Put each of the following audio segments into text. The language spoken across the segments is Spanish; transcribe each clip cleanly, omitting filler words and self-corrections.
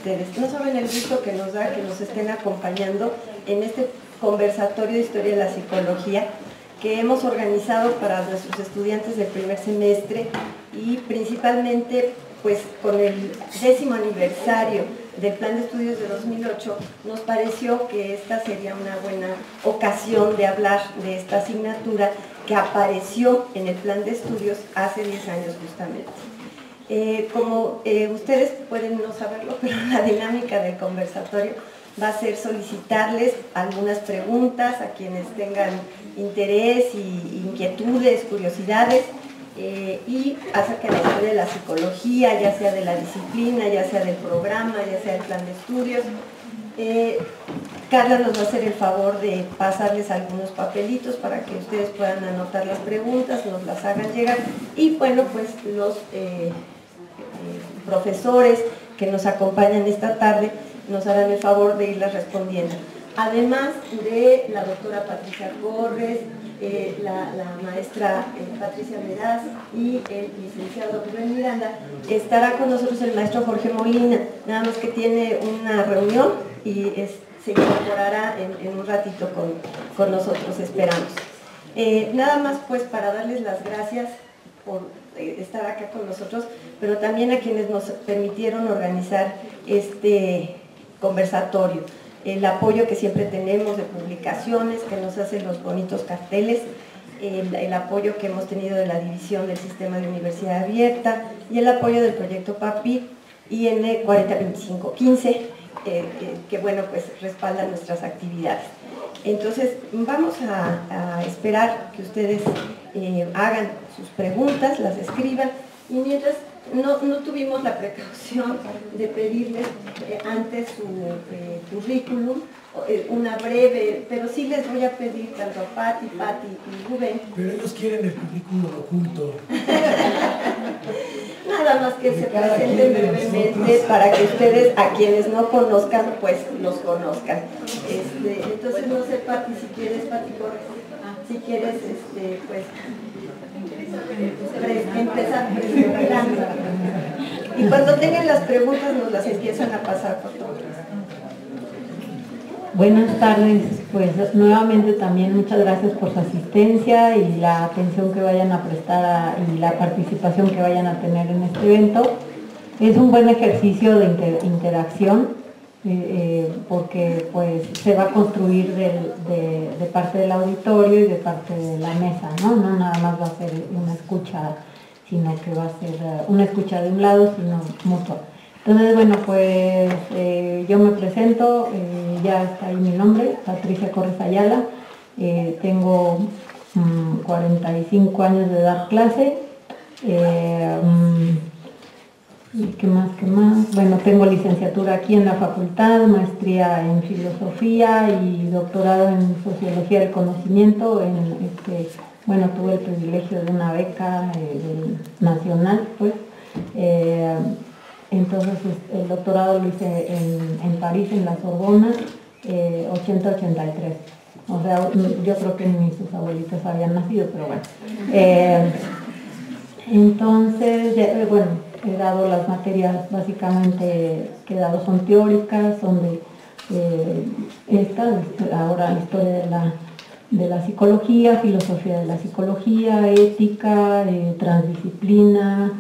ustedes. No saben el gusto que nos da que nos estén acompañando en este conversatorio de Historia de la Psicología que hemos organizado para nuestros estudiantes del primer semestre y principalmente pues con el 10º aniversario del Plan de Estudios de 2008 nos pareció que esta sería una buena ocasión de hablar de esta asignatura que apareció en el Plan de Estudios hace 10 años justamente. Como ustedes pueden no saberlo, pero la dinámica del conversatorio va a ser solicitarles algunas preguntas a quienes tengan interés y inquietudes, curiosidades, y acerca de la historia de la psicología, ya sea de la disciplina, ya sea del programa, ya sea del plan de estudios. Carla nos va a hacer el favor de pasarles algunos papelitos para que ustedes puedan anotar las preguntas, nos las hagan llegar y bueno, pues los profesores que nos acompañan esta tarde nos harán el favor de irlas respondiendo. Además de la doctora Patricia Corres, la maestra Patricia Meraz y el licenciado Rubén Miranda, estará con nosotros el maestro Jorge Molina, nada más que tiene una reunión y se incorporará en un ratito con nosotros, esperamos. Nada más pues para darles las gracias por estar acá con nosotros, pero también a quienes nos permitieron organizar este conversatorio, el apoyo que siempre tenemos de publicaciones, que nos hacen los bonitos carteles, el apoyo que hemos tenido de la División del Sistema de Universidad Abierta y el apoyo del proyecto PAPI IN 402515, que bueno, pues respalda nuestras actividades. Entonces, vamos a esperar que ustedes hagan sus preguntas, las escriban, y mientras no tuvimos la precaución de pedirles antes su currículum, una breve, pero sí les voy a pedir tanto a Pati y Rubén. Pero ellos quieren el currículum oculto. Nada más que se presenten brevemente para que ustedes, a quienes no conozcan, pues los conozcan. Entonces, no sé, Pati, si quieres, Pati Corres, si quieres, pues empezar presentando. Y cuando tengan las preguntas nos las empiezan a pasar por todas. Buenas tardes, pues nuevamente también muchas gracias por su asistencia y la atención que vayan a prestar y la participación que vayan a tener en este evento. Es un buen ejercicio de interacción porque pues se va a construir de parte del auditorio y de parte de la mesa, ¿no? No nada más va a ser una escucha, sino que va a ser una escucha de un lado, sino mutua. Entonces, bueno, pues yo me presento, ya está ahí mi nombre, Patricia Corres Ayala, tengo 45 años de dar clase, ¿qué más? Bueno, tengo licenciatura aquí en la facultad, maestría en filosofía y doctorado en sociología del conocimiento, bueno, tuve el privilegio de una beca nacional, pues, entonces el doctorado lo hice en París, en la Sorbona, 80-83. O sea, yo creo que ni sus abuelitos habían nacido, pero bueno. Entonces, bueno, he dado las materias básicamente que he dado son teóricas, son ahora historia de la psicología, filosofía de la psicología, ética, transdisciplina.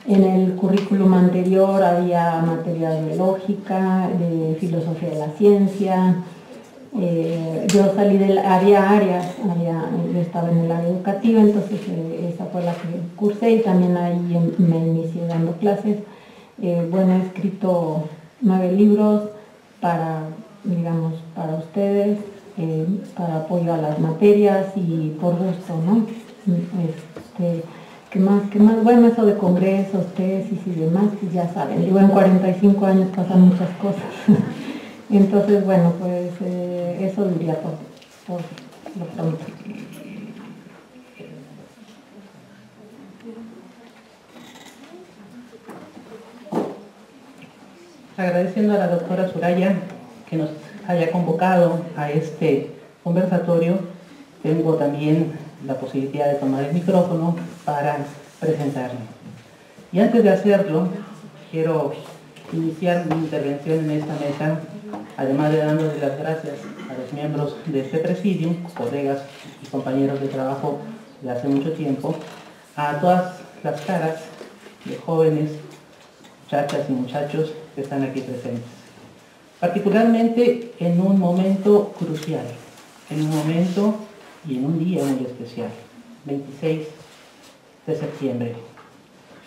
En el currículum anterior había materia de lógica, de filosofía de la ciencia. Yo salí había áreas, yo estaba en el área educativa, entonces esa fue la que cursé y también ahí me inicié dando clases. Bueno, he escrito 9 libros para ustedes, para apoyo a las materias y por gusto, ¿no? ¿Qué más? Bueno, eso de congresos, tesis y demás, pues ya saben, digo, en 45 años pasan muchas cosas. Entonces, bueno, pues eso diría por lo pronto. Agradeciendo a la doctora Soraya que nos haya convocado a este conversatorio, tengo también la posibilidad de tomar el micrófono para presentarme. Y antes de hacerlo, quiero iniciar mi intervención en esta mesa, además de dándoles las gracias a los miembros de este presidium, colegas y compañeros de trabajo de hace mucho tiempo, a todas las caras de jóvenes, muchachas y muchachos que están aquí presentes. Particularmente en un momento crucial, en un momento y en un día muy especial, 26 de septiembre.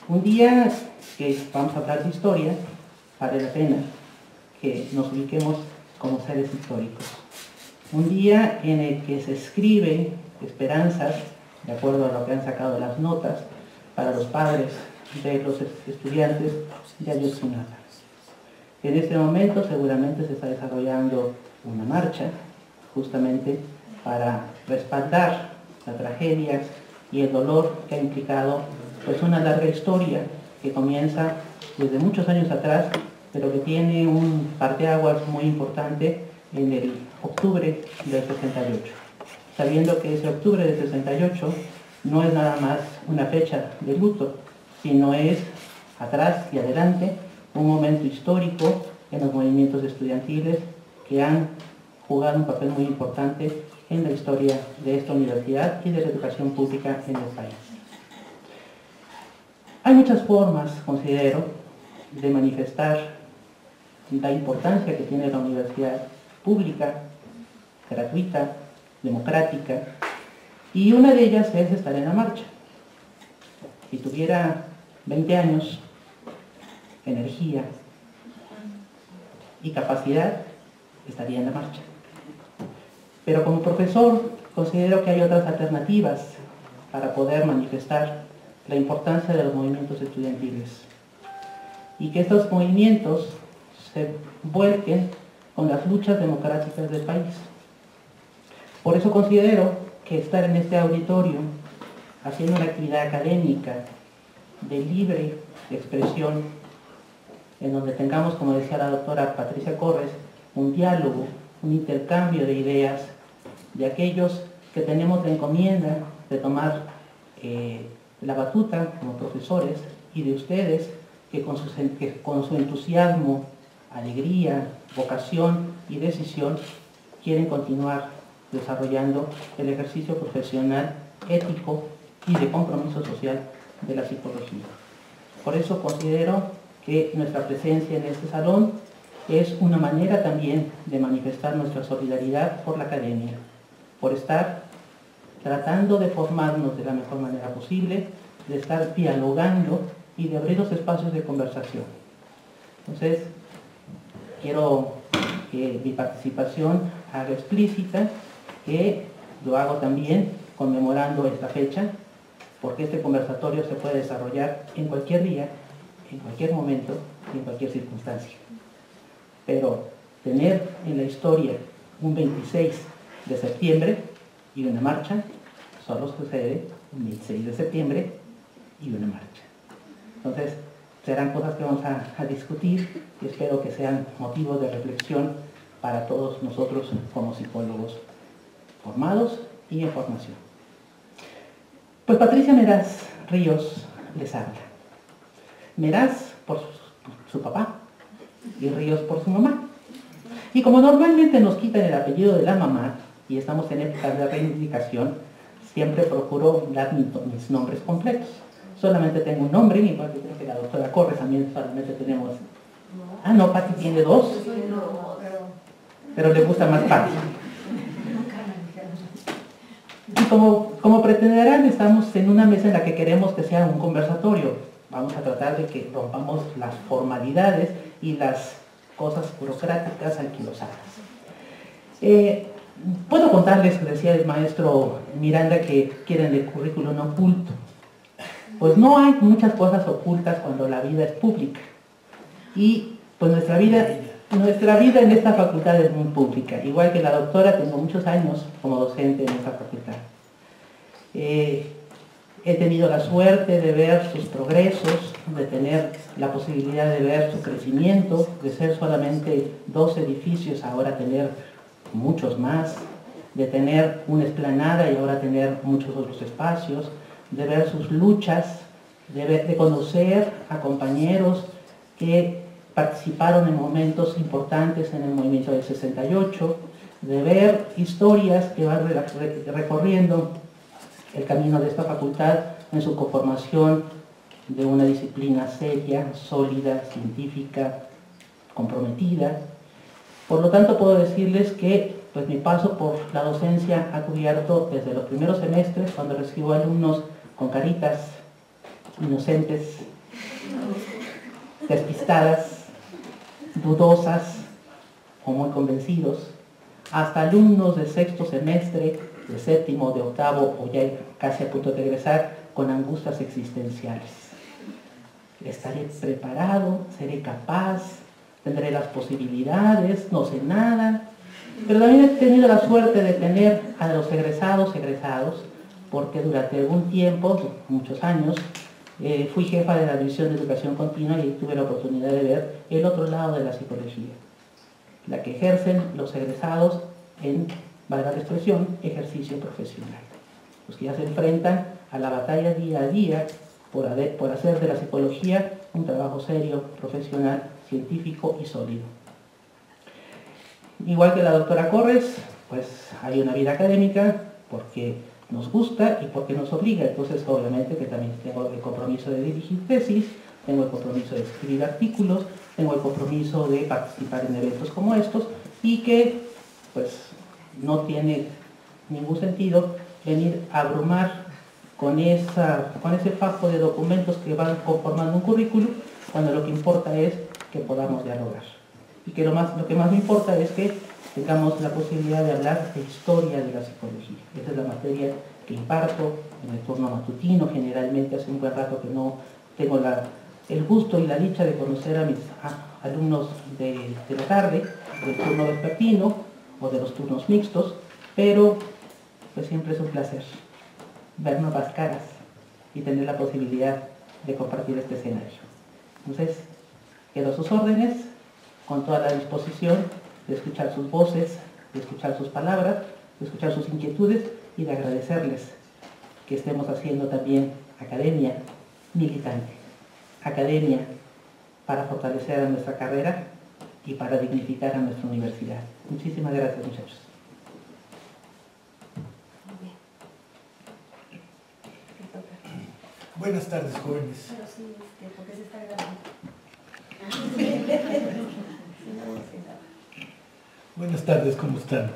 Un día que vamos a hablar de historia, vale la pena que nos ubiquemos como seres históricos. Un día en el que se escriben esperanzas, de acuerdo a lo que han sacado las notas, para los padres de los estudiantes de Ayotzinapa. En este momento seguramente se está desarrollando una marcha, justamente para respaldar las tragedias y el dolor que ha implicado pues una larga historia que comienza desde muchos años atrás, pero que tiene un parteaguas muy importante en el octubre del 68. Sabiendo que ese octubre del 68 no es nada más una fecha de luto, sino es atrás y adelante un momento histórico en los movimientos estudiantiles que han jugado un papel muy importante en la historia de esta universidad y de la educación pública en el país. Hay muchas formas, considero, de manifestar la importancia que tiene la universidad pública, gratuita, democrática, y una de ellas es estar en la marcha. Si tuviera 20 años, energía y capacidad, estaría en la marcha. Pero como profesor, considero que hay otras alternativas para poder manifestar la importancia de los movimientos estudiantiles y que estos movimientos se vuelquen con las luchas democráticas del país. Por eso considero que estar en este auditorio, haciendo una actividad académica de libre expresión, en donde tengamos, como decía la doctora Patricia Corres, un diálogo, un intercambio de ideas de aquellos que tenemos la encomienda de tomar la batuta como profesores y de ustedes que con su entusiasmo, alegría, vocación y decisión quieren continuar desarrollando el ejercicio profesional, ético y de compromiso social de la psicología. Por eso considero que nuestra presencia en este salón es una manera también de manifestar nuestra solidaridad por la academia, por estar tratando de formarnos de la mejor manera posible, de estar dialogando y de abrir los espacios de conversación. Entonces, quiero que mi participación haga explícita que lo hago también conmemorando esta fecha, porque este conversatorio se puede desarrollar en cualquier día, en cualquier momento y en cualquier circunstancia. Pero tener en la historia un 26 de septiembre y una marcha, solo sucede un 26 de septiembre y una marcha. Entonces, serán cosas que vamos a discutir y espero que sean motivos de reflexión para todos nosotros como psicólogos formados y en formación. Pues Patricia Meraz Ríos les habla. Meraz por su papá y Ríos por su mamá. Y como normalmente nos quitan el apellido de la mamá y estamos en épocas de reivindicación, siempre procuro dar mis nombres completos. Solamente tengo un nombre, igual que creo que la doctora Corres también solamente tenemos... Ah, no, Pati tiene dos, pero le gusta más Pati. Y como pretenderán, estamos en una mesa en la que queremos que sea un conversatorio. Vamos a tratar de que rompamos las formalidades y las cosas burocráticas anquilosadas. Puedo contarles, que decía el maestro Miranda, que quieren el currículum oculto. Pues no hay muchas cosas ocultas cuando la vida es pública. Y pues nuestra vida en esta facultad es muy pública. Igual que la doctora, tengo muchos años como docente en esta facultad. He tenido la suerte de ver sus progresos, de tener la posibilidad de ver su crecimiento, de ser solamente 2 edificios, ahora tener muchos más, de tener una explanada y ahora tener muchos otros espacios, de ver sus luchas, de conocer a compañeros que participaron en momentos importantes en el movimiento del 68, de ver historias que van recorriendo el camino de esta facultad en su conformación de una disciplina seria, sólida, científica, comprometida. Por lo tanto, puedo decirles que pues, mi paso por la docencia ha cubierto desde los primeros semestres, cuando recibo alumnos con caritas inocentes, despistadas, dudosas o muy convencidos, hasta alumnos de sexto semestre, de séptimo, de octavo o ya casi a punto de egresar con angustias existenciales. Estaré preparado, seré capaz, tendré las posibilidades, no sé nada, pero también he tenido la suerte de tener a los egresados, porque durante algún tiempo, muchos años, fui jefa de la División de Educación Continua y tuve la oportunidad de ver el otro lado de la psicología, la que ejercen los egresados en, valga la expresión, ejercicio profesional. Los que ya se enfrentan a la batalla día a día por hacer de la psicología un trabajo serio, profesional, científico y sólido. Igual que la doctora Corres, pues hay una vida académica porque nos gusta y porque nos obliga. Entonces, obviamente que también tengo el compromiso de dirigir tesis, tengo el compromiso de escribir artículos, tengo el compromiso de participar en eventos como estos y que, pues, no tiene ningún sentido venir a abrumar con ese fajo de documentos que van conformando un currículum, cuando lo que importa es que podamos dialogar. Y que lo que más me importa es que tengamos la posibilidad de hablar de historia de la psicología. Esa es la materia que imparto en el turno matutino. Generalmente hace un buen rato que no tengo el gusto y la dicha de conocer a mis alumnos de la tarde, del turno vespertino o de los turnos mixtos, pero pues siempre es un placer ver nuevas caras y tener la posibilidad de compartir este escenario. Entonces, quedo a sus órdenes, con toda la disposición de escuchar sus voces, de escuchar sus palabras, de escuchar sus inquietudes y de agradecerles que estemos haciendo también academia militante, academia para fortalecer a nuestra carrera y para dignificar a nuestra universidad. Muchísimas gracias, muchachos. Buenas tardes, jóvenes. Pero sí, porque se está grabando. Buenas tardes, ¿cómo están?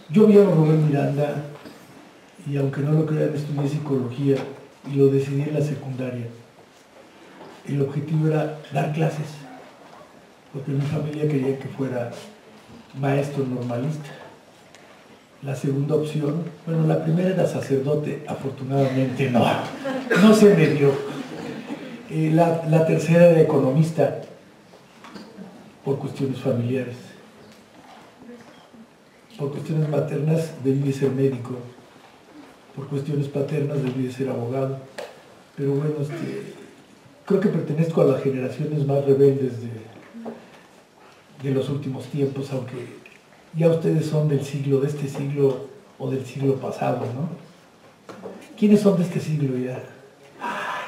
Yo vi a Rubén Miranda y aunque no lo crean, estudié psicología y lo decidí en la secundaria. El objetivo era dar clases, porque mi familia quería que fuera maestro normalista. La segunda opción, bueno, la primera era sacerdote, afortunadamente no se me dio. La tercera era economista, por cuestiones familiares. Por cuestiones maternas debí de ser médico, por cuestiones paternas debí de ser abogado. Pero bueno, creo que pertenezco a las generaciones más rebeldes de los últimos tiempos, aunque ya ustedes son de este siglo o del siglo pasado, ¿no? ¿Quiénes son de este siglo ya? ¡Ay,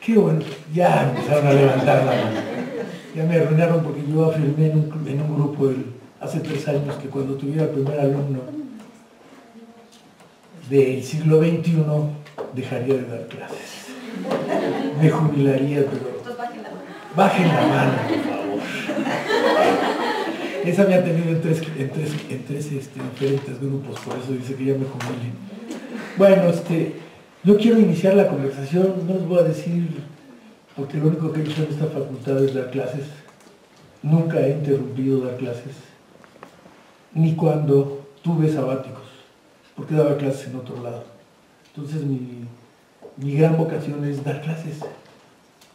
qué bueno! Ya empezaron a levantar la mano. Ya me arruinaron porque yo afirmé en un grupo hace 3 años que cuando tuviera el primer alumno del siglo XXI dejaría de dar clases. Me jubilaría, pero bajen la mano, por favor. Esa me ha tenido en tres diferentes grupos, por eso dice que ya me jubilen. Bueno, yo quiero iniciar la conversación, no les voy a decir, porque lo único que he hecho en esta facultad es dar clases. Nunca he interrumpido dar clases, ni cuando tuve sabáticos, porque daba clases en otro lado. Entonces mi gran vocación es dar clases.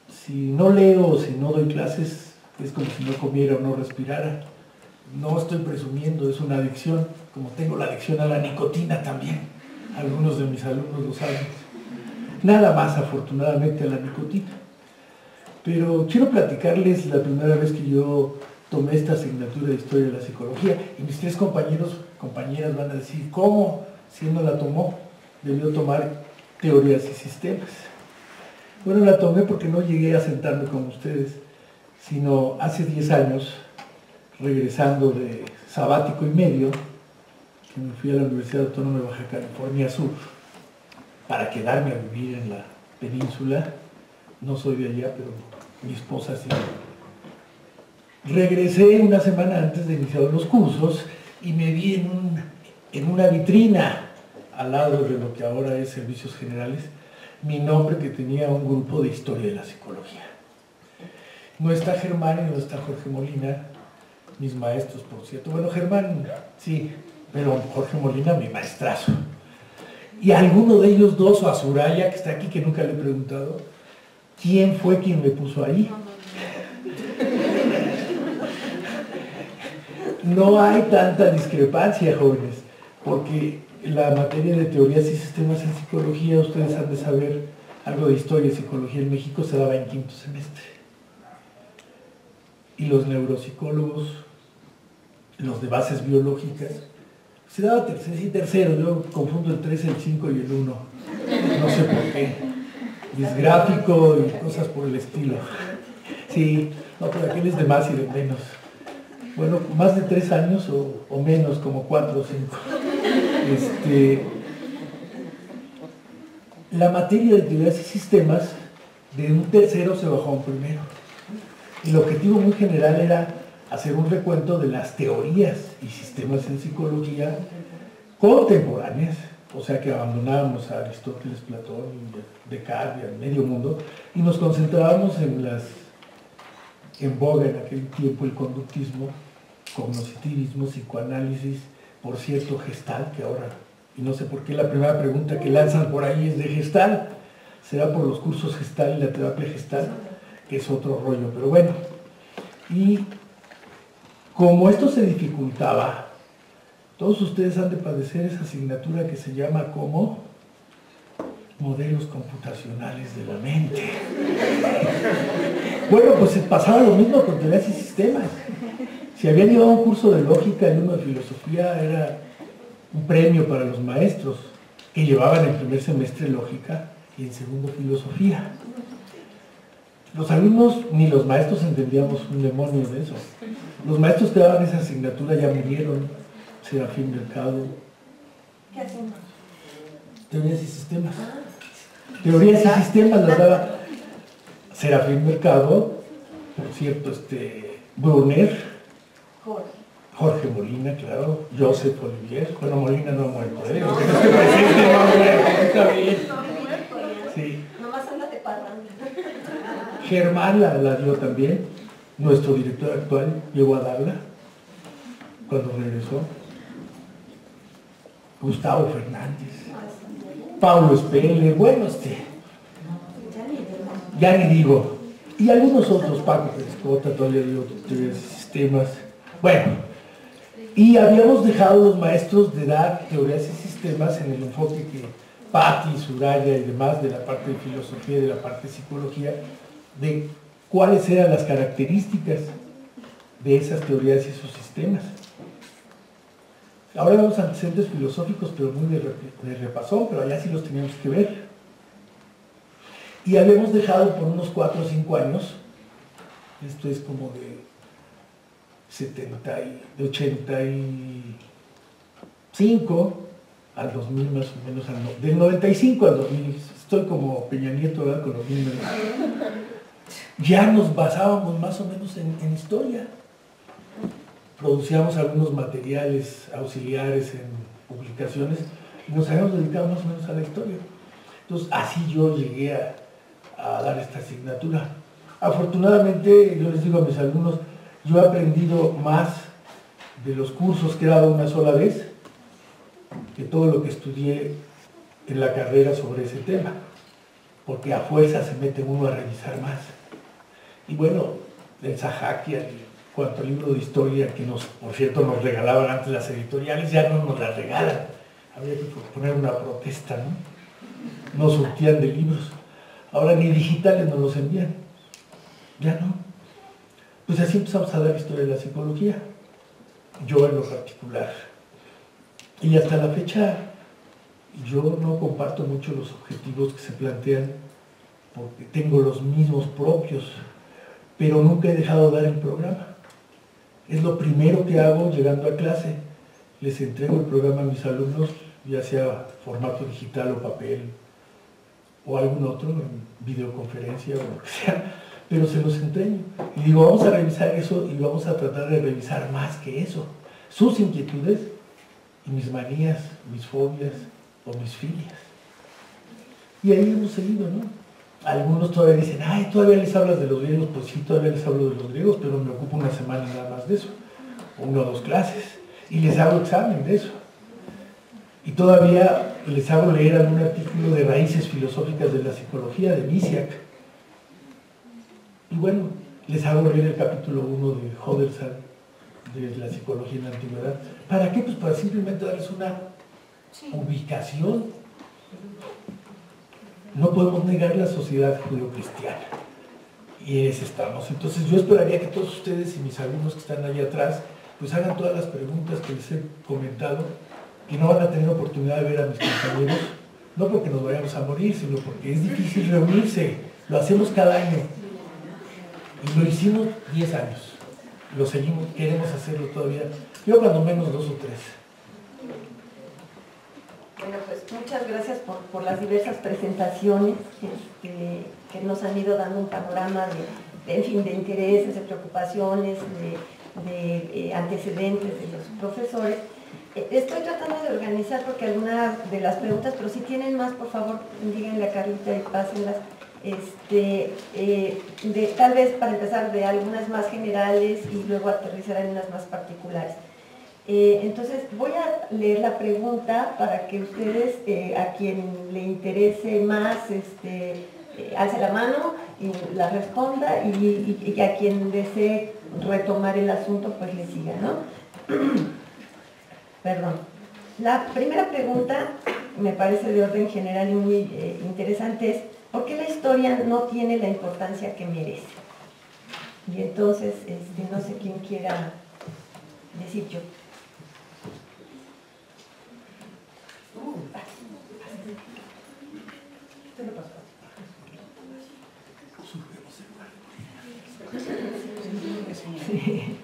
Si no leo o si no doy clases, es como si no comiera o no respirara. No estoy presumiendo, es una adicción, como tengo la adicción a la nicotina también. Algunos de mis alumnos lo saben. Nada más, afortunadamente, a la nicotina. Pero quiero platicarles la primera vez que yo tomé esta asignatura de Historia de la Psicología, y mis 3 compañeras van a decir, ¿cómo? Si él no la tomó, debió tomar Teorías y Sistemas. Bueno, la tomé porque no llegué a sentarme con ustedes, sino hace 10 años, regresando de sabático y medio, que me fui a la Universidad Autónoma de Baja California Sur, para quedarme a vivir en la península. No soy de allá, pero mi esposa sí. Regresé una semana antes de iniciar los cursos y me vi en una vitrina al lado de lo que ahora es Servicios Generales, mi nombre que tenía un grupo de historia de la psicología. No está Germán y no está Jorge Molina, mis maestros, por cierto. Bueno, Germán sí, pero Jorge Molina, mi maestrazo. Y a alguno de ellos dos, o a Soraya, que está aquí, que nunca le he preguntado, ¿quién fue quien me puso ahí? No hay tanta discrepancia, jóvenes, porque la materia de teorías y sistemas en psicología, ustedes han de saber, algo de historia y psicología en México se daba en quinto semestre. Y los neuropsicólogos, los de bases biológicas, se daba tercero, yo confundo el 3, el 5 y el 1, no sé por qué, disgráfico y cosas por el estilo. Sí, no, pero aquel es de más y de menos. Bueno, más de 3 años o menos, como 4 o 5. La materia de teorías y sistemas, de un tercero se bajó a un primero. El objetivo muy general era hacer un recuento de las teorías y sistemas en psicología contemporáneas, o sea que abandonábamos a Aristóteles, Platón, Descartes, al medio mundo, y nos concentrábamos en boga en aquel tiempo, el conductismo, cognitivismo, psicoanálisis, por cierto, Gestalt, que ahora, y no sé por qué la primera pregunta que lanzan por ahí es de Gestalt, será por los cursos Gestalt y la terapia Gestalt, que es otro rollo, pero bueno. Y como esto se dificultaba, todos ustedes han de padecer esa asignatura que se llama como modelos computacionales de la mente. Bueno, pues pasaba lo mismo con teorías y sistemas. Si habían llevado un curso de lógica y uno de filosofía, era un premio para los maestros que llevaban en primer semestre lógica y en segundo filosofía. Los alumnos ni los maestros entendíamos un demonio de eso. Los maestros que daban esa asignatura ya murieron. Serafín Mercado. ¿Qué hacemos? Teorías y sistemas. Teorías y sistemas las daba Serafín Mercado, por cierto, Brunner, Jorge Molina, claro, Joseph Olivier. Bueno, Molina no ha muerto, ¿eh? No ha muerto, está bien. Sí. Nomás anda de parranda. Germán la dio también, nuestro director actual llegó a darla cuando regresó. Gustavo Fernández, Paulo Speller, bueno, ya ni digo, y algunos otros, Paco Pescota, todavía dio teorías y sistemas. Bueno, y habíamos dejado los maestros de dar teorías y sistemas en el enfoque que Patti, Soraya y demás de la parte de filosofía y de la parte de psicología, de cuáles eran las características de esas teorías y esos sistemas. Ahora vemos antecedentes filosóficos, pero muy de repasón, pero allá sí los teníamos que ver. Y habíamos dejado por unos 4 o 5 años, esto es como de 85 al 2000 más o menos, del 95 al 2000, estoy como Peña Nieto, ¿verdad? Con los números. Ya nos basábamos más o menos en historia. Producíamos algunos materiales auxiliares en publicaciones y nos habíamos dedicado más o menos a la historia. Entonces, así yo llegué a dar esta asignatura. Afortunadamente, yo les digo a mis alumnos, yo he aprendido más de los cursos que he dado una sola vez que todo lo que estudié en la carrera sobre ese tema, porque a fuerza se mete uno a revisar más. Y bueno, el Sahakia, en cuanto al libro de historia, que por cierto nos regalaban antes las editoriales, ya no nos las regalan. Había que poner una protesta, ¿no? Nos surtían de libros. Ahora ni digitales nos los envían. Ya no. Pues así empezamos a dar historia de la psicología. Yo en lo particular. Y hasta la fecha yo no comparto mucho los objetivos que se plantean porque tengo los mismos propios, pero nunca he dejado de dar el programa. Es lo primero que hago llegando a clase. Les entrego el programa a mis alumnos, ya sea formato digital o papel, o algún otro, en videoconferencia o lo que sea, pero se los entrego. Y digo, vamos a revisar eso y vamos a tratar de revisar más que eso. Sus inquietudes y mis manías, mis fobias o mis filias. Y ahí hemos seguido, ¿no? Algunos todavía dicen, ay, todavía les hablas de los griegos. Pues sí, todavía les hablo de los griegos, pero me ocupo una semana nada más de eso, o 1 o 2 clases, y les hago examen de eso. Y todavía les hago leer algún artículo de raíces filosóficas de la psicología de Misiak. Y bueno, les hago leer el capítulo 1 de Hölderlin, de la psicología en la antigüedad. ¿Para qué? Pues para simplemente darles una ubicación. No podemos negar la sociedad judeocristiana. Y en ese estamos. Entonces yo esperaría que todos ustedes y mis alumnos que están allá atrás, pues hagan todas las preguntas que les he comentado, que no van a tener oportunidad de ver a mis compañeros, no porque nos vayamos a morir, sino porque es difícil reunirse. Lo hacemos cada año. Y lo hicimos 10 años. Lo seguimos, queremos hacerlo todavía. Yo cuando menos 2 o 3. Bueno, pues muchas gracias por las diversas presentaciones que nos han ido dando un panorama en fin, de intereses, de preocupaciones, de antecedentes de los profesores. Estoy tratando de organizar porque algunas de las preguntas, pero si tienen más, por favor, díganle a Carlita y pásenlas. Tal vez para empezar de algunas más generales y luego aterrizar en unas más particulares. Entonces voy a leer la pregunta para que ustedes, a quien le interese más, alce la mano y la responda, y a quien desee retomar el asunto pues le siga, ¿no? Perdón. La primera pregunta me parece de orden general y muy interesante es: ¿por qué la historia no tiene la importancia que merece? Y entonces, no sé quién quiera decir. Yo. Sí.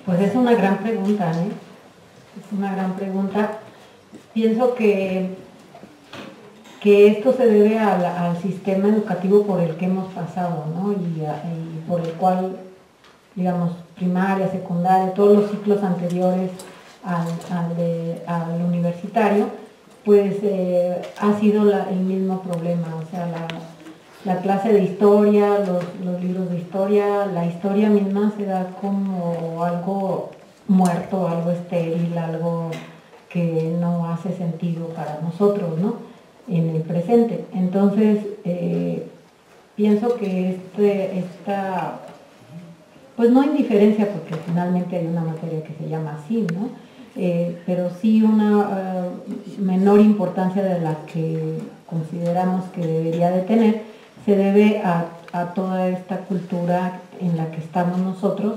Pues es una gran pregunta, ¿eh? Es una gran pregunta. Pienso que esto se debe al sistema educativo por el que hemos pasado, ¿no? Y por el cual, digamos, primaria, secundaria, todos los ciclos anteriores al universitario, pues ha sido el mismo problema. O sea, la clase de historia, los libros de historia, la historia misma se da como algo muerto, algo estéril, algo que no hace sentido para nosotros, ¿no? En el presente. Entonces, pienso que esta, pues no indiferencia, porque finalmente hay una materia que se llama así, ¿no? Pero sí una menor importancia de la que consideramos que debería de tener, se debe a toda esta cultura en la que estamos nosotros,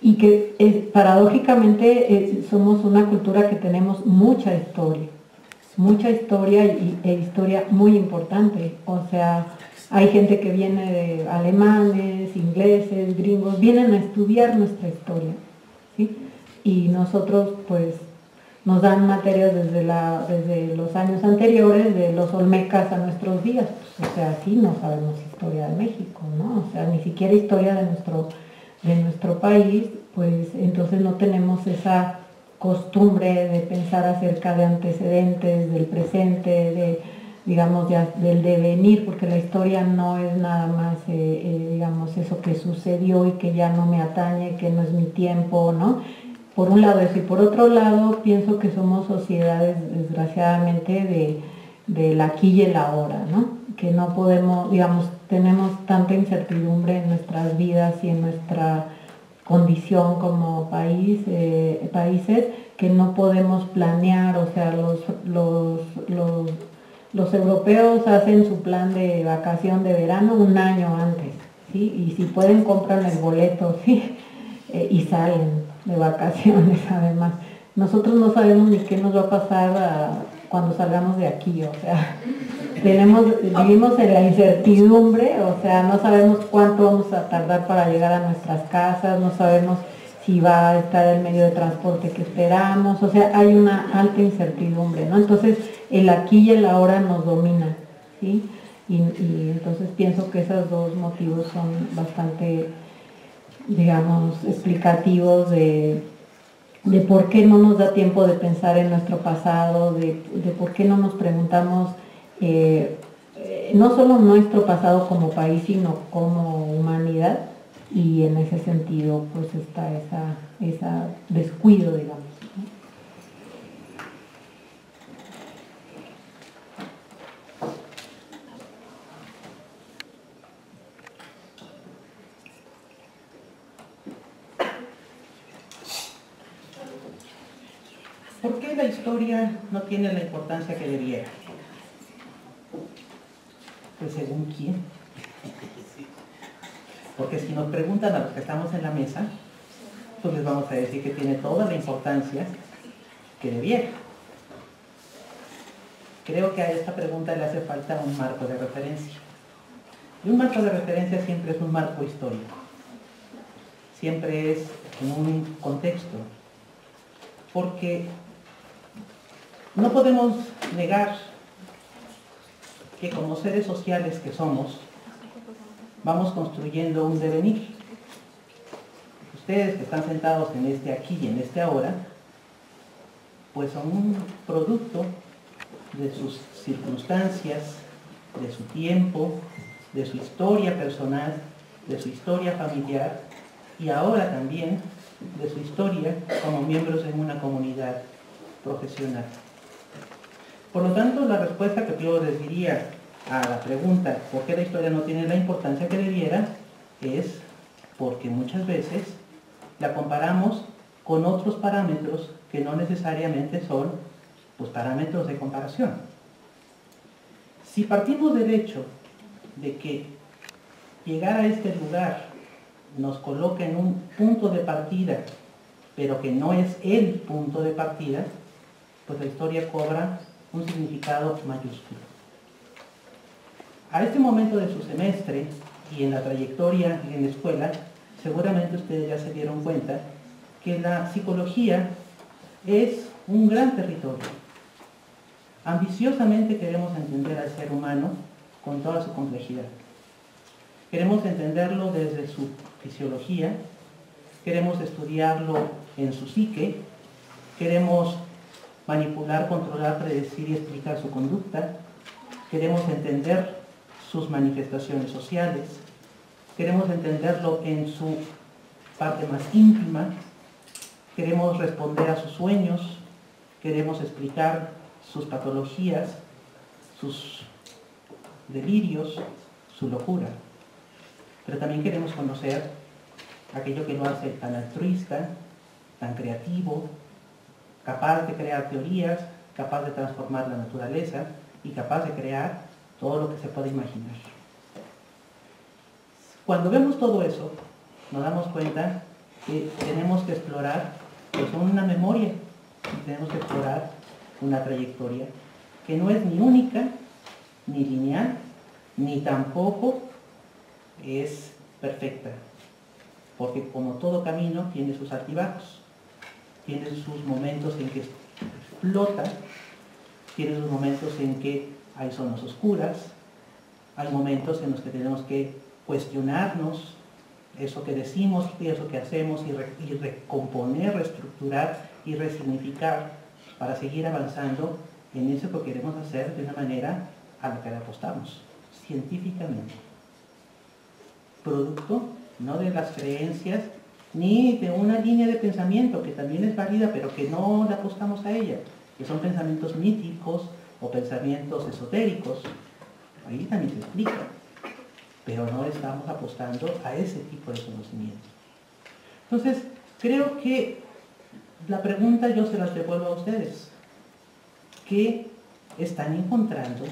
y que paradójicamente somos una cultura que tenemos mucha historia e historia muy importante. O sea, hay gente que viene de alemanes, ingleses, gringos, vienen a estudiar nuestra historia, ¿sí? Y nosotros pues nos dan materias desde los años anteriores, de los olmecas a nuestros días. Pues, o sea, sí no sabemos historia de México, ¿no? O sea, ni siquiera historia de nuestro país, pues entonces no tenemos esa costumbre de pensar acerca de antecedentes, del presente, digamos, del devenir, porque la historia no es nada más, digamos, eso que sucedió y que ya no me atañe, que no es mi tiempo, ¿no? Por un lado eso, y por otro lado pienso que somos sociedades, desgraciadamente, del aquí y el ahora, ¿no? Que no podemos, digamos, tenemos tanta incertidumbre en nuestras vidas y en nuestra condición como países, que no podemos planear. O sea, los europeos hacen su plan de vacación de verano un año antes, ¿sí? Y si pueden compran el boleto, ¿sí? Y salen de vacaciones además. Nosotros no sabemos ni qué nos va a pasar cuando salgamos de aquí, o sea, vivimos en la incertidumbre, o sea, no sabemos cuánto vamos a tardar para llegar a nuestras casas, no sabemos si va a estar el medio de transporte que esperamos, o sea, hay una alta incertidumbre, ¿no? Entonces, el aquí y el ahora nos domina, ¿sí? Y entonces pienso que esos dos motivos son bastante, digamos, explicativos de por qué no nos da tiempo de pensar en nuestro pasado, de por qué no nos preguntamos no solo nuestro pasado como país, sino como humanidad, y en ese sentido pues está esa descuido, digamos. ¿Por qué la historia no tiene la importancia que debiera? Pues según quién. Porque si nos preguntan a los que estamos en la mesa, pues les vamos a decir que tiene toda la importancia que debiera. Creo que a esta pregunta le hace falta un marco de referencia. Y un marco de referencia siempre es un marco histórico. Siempre es en un contexto. Porque no podemos negar que como seres sociales que somos, vamos construyendo un devenir. Ustedes que están sentados en este aquí y en este ahora, pues son un producto de sus circunstancias, de su tiempo, de su historia personal, de su historia familiar y ahora también de su historia como miembros en una comunidad profesional. Por lo tanto, la respuesta que yo les diría a la pregunta ¿por qué la historia no tiene la importancia que debiera? Es porque muchas veces la comparamos con otros parámetros que no necesariamente son pues, parámetros de comparación. Si partimos del hecho de que llegar a este lugar nos coloca en un punto de partida, pero que no es el punto de partida, pues la historia cobra un significado mayúsculo. A este momento de su semestre y en la trayectoria en la escuela, seguramente ustedes ya se dieron cuenta que la psicología es un gran territorio. Ambiciosamente queremos entender al ser humano con toda su complejidad. Queremos entenderlo desde su fisiología, queremos estudiarlo en su psique, queremos manipular, controlar, predecir y explicar su conducta, queremos entender sus manifestaciones sociales, queremos entenderlo en su parte más íntima, queremos responder a sus sueños, queremos explicar sus patologías, sus delirios, su locura. Pero también queremos conocer aquello que lo hace tan altruista, tan creativo, capaz de crear teorías, capaz de transformar la naturaleza y capaz de crear todo lo que se puede imaginar. Cuando vemos todo eso, nos damos cuenta que tenemos que explorar pues, una memoria y tenemos que explorar una trayectoria que no es ni única, ni lineal, ni tampoco es perfecta, porque como todo camino tiene sus altibajos, tiene sus momentos en que explota, tiene sus momentos en que hay zonas oscuras, hay momentos en los que tenemos que cuestionarnos eso que decimos y eso que hacemos y recomponer, reestructurar y resignificar para seguir avanzando en eso que queremos hacer de una manera a la que le apostamos, científicamente. Producto no de las creencias ni de una línea de pensamiento que también es válida pero que no le apostamos a ella, que son pensamientos míticos o pensamientos esotéricos. Ahí también se explica, pero no estamos apostando a ese tipo de conocimiento. Entonces, creo que la pregunta yo se las devuelvo a ustedes. ¿Qué están encontrando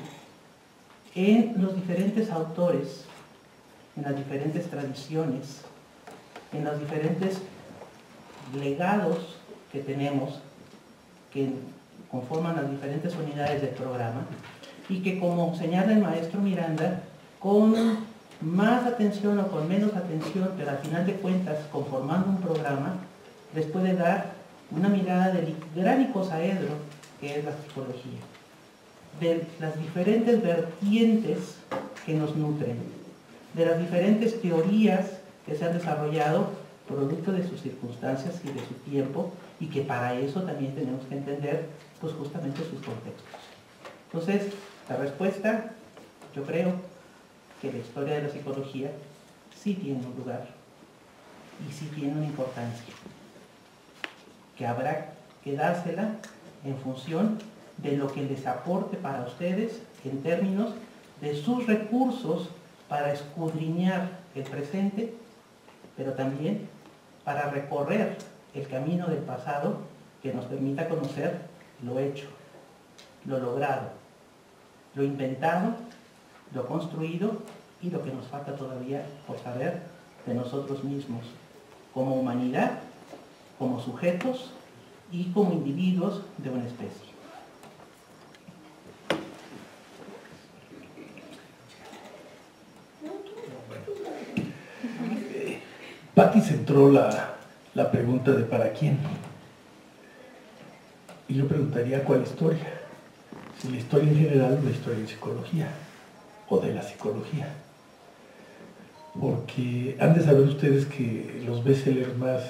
en los diferentes autores, en las diferentes tradiciones, en los diferentes legados que tenemos, que conforman las diferentes unidades del programa? y que, como señala el maestro Miranda, con más atención o con menos atención, pero al final de cuentas conformando un programa, les puede dar una mirada del gran icosaedro que es la psicología, de las diferentes vertientes que nos nutren, de las diferentes teorías que se han desarrollado producto de sus circunstancias y de su tiempo, y que para eso también tenemos que entender pues justamente sus contextos. Entonces, la respuesta, yo creo que la historia de la psicología sí tiene un lugar y sí tiene una importancia, que habrá que dársela en función de lo que les aporte para ustedes en términos de sus recursos para escudriñar el presente, pero también para recorrer el camino del pasado que nos permita conocer lo hecho, lo logrado, lo inventado, lo construido y lo que nos falta todavía por saber de nosotros mismos, como humanidad, como sujetos y como individuos de una especie. Patti centró la pregunta de ¿para quién? Y yo preguntaría ¿cuál historia? Si la historia en general o la historia en psicología, o de la psicología. Porque han de saber ustedes que los bestsellers más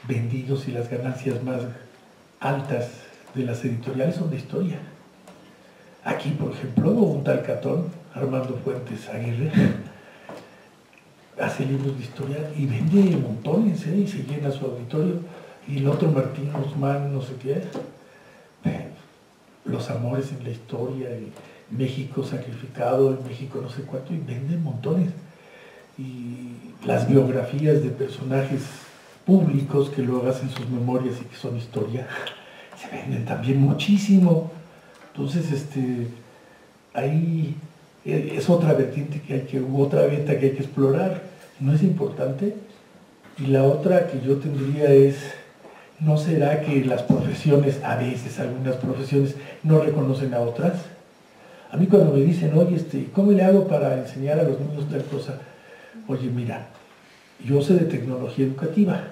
vendidos y las ganancias más altas de las editoriales son de historia. Aquí, por ejemplo, un tal Catón, Armando Fuentes Aguirre, hace libros de historia y vende montones, y se llena su auditorio. Y el otro, Martín Guzmán, no sé qué, los amores en la historia, y México sacrificado, en México no sé cuánto, y venden montones. Y las biografías de personajes públicos que luego hacen sus memorias y que son historia, se venden también muchísimo. Entonces, ahí es otra vertiente otra venta que hay que explorar. ¿No es importante? Y la otra que yo tendría es, ¿no será que las profesiones, a veces algunas profesiones, no reconocen a otras? A mí cuando me dicen, oye, ¿cómo le hago para enseñar a los niños tal cosa? Oye, mira, yo sé de tecnología educativa,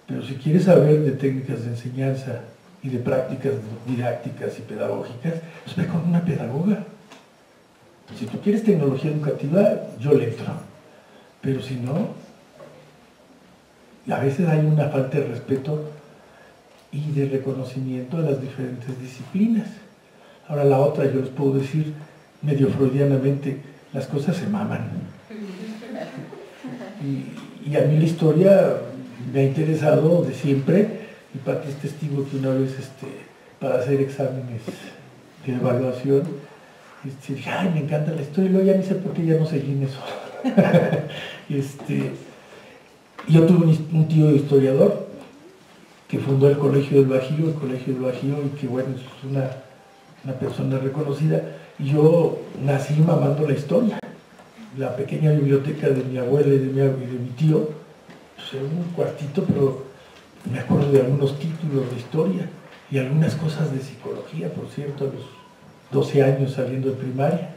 pero si quieres saber de técnicas de enseñanza y de prácticas didácticas y pedagógicas, pues ve con una pedagoga. Si tú quieres tecnología educativa, yo le entro. Pero si no, a veces hay una falta de respeto y de reconocimiento a las diferentes disciplinas. Ahora la otra, yo les puedo decir medio freudianamente, las cosas se maman. Y a mí la historia me ha interesado de siempre, y Patti es testigo que una vez para hacer exámenes de evaluación, dije, ay, me encanta la historia, y luego ya ni sé por qué ya no seguí en eso. Yo tuve un tío historiador que fundó el Colegio del Bajío, y que bueno, es una persona reconocida, y yo nací mamando la historia. La pequeña biblioteca de mi abuela y de mi tío, pues era un cuartito, pero me acuerdo de algunos títulos de historia y algunas cosas de psicología, por cierto, a los 12 años saliendo de primaria.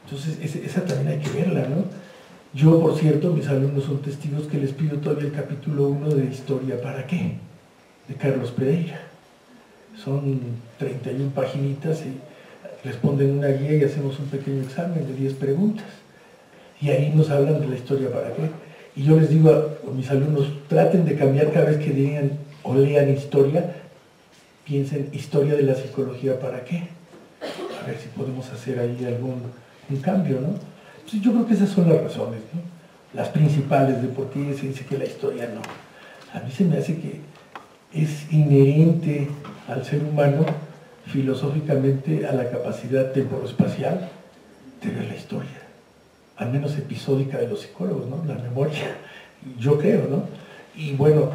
Entonces, esa también hay que verla, ¿no? Yo, por cierto, mis alumnos son testigos que les pido todavía el capítulo 1 de Historia ¿para qué? De Carlos Pereira. Son 31 paginitas y responden una guía y hacemos un pequeño examen de 10 preguntas. Y ahí nos hablan de la historia ¿para qué? Y yo les digo a mis alumnos, traten de cambiar cada vez que digan o lean historia, piensen historia de la psicología ¿para qué? A ver si podemos hacer ahí un cambio, ¿no? Entonces yo creo que esas son las razones, ¿no? Las principales de por qué se dice que la historia no. A mí se me hace que es inherente al ser humano filosóficamente a la capacidad temporoespacial de ver la historia, al menos episódica de los psicólogos, ¿no? La memoria, yo creo, ¿no? Y bueno,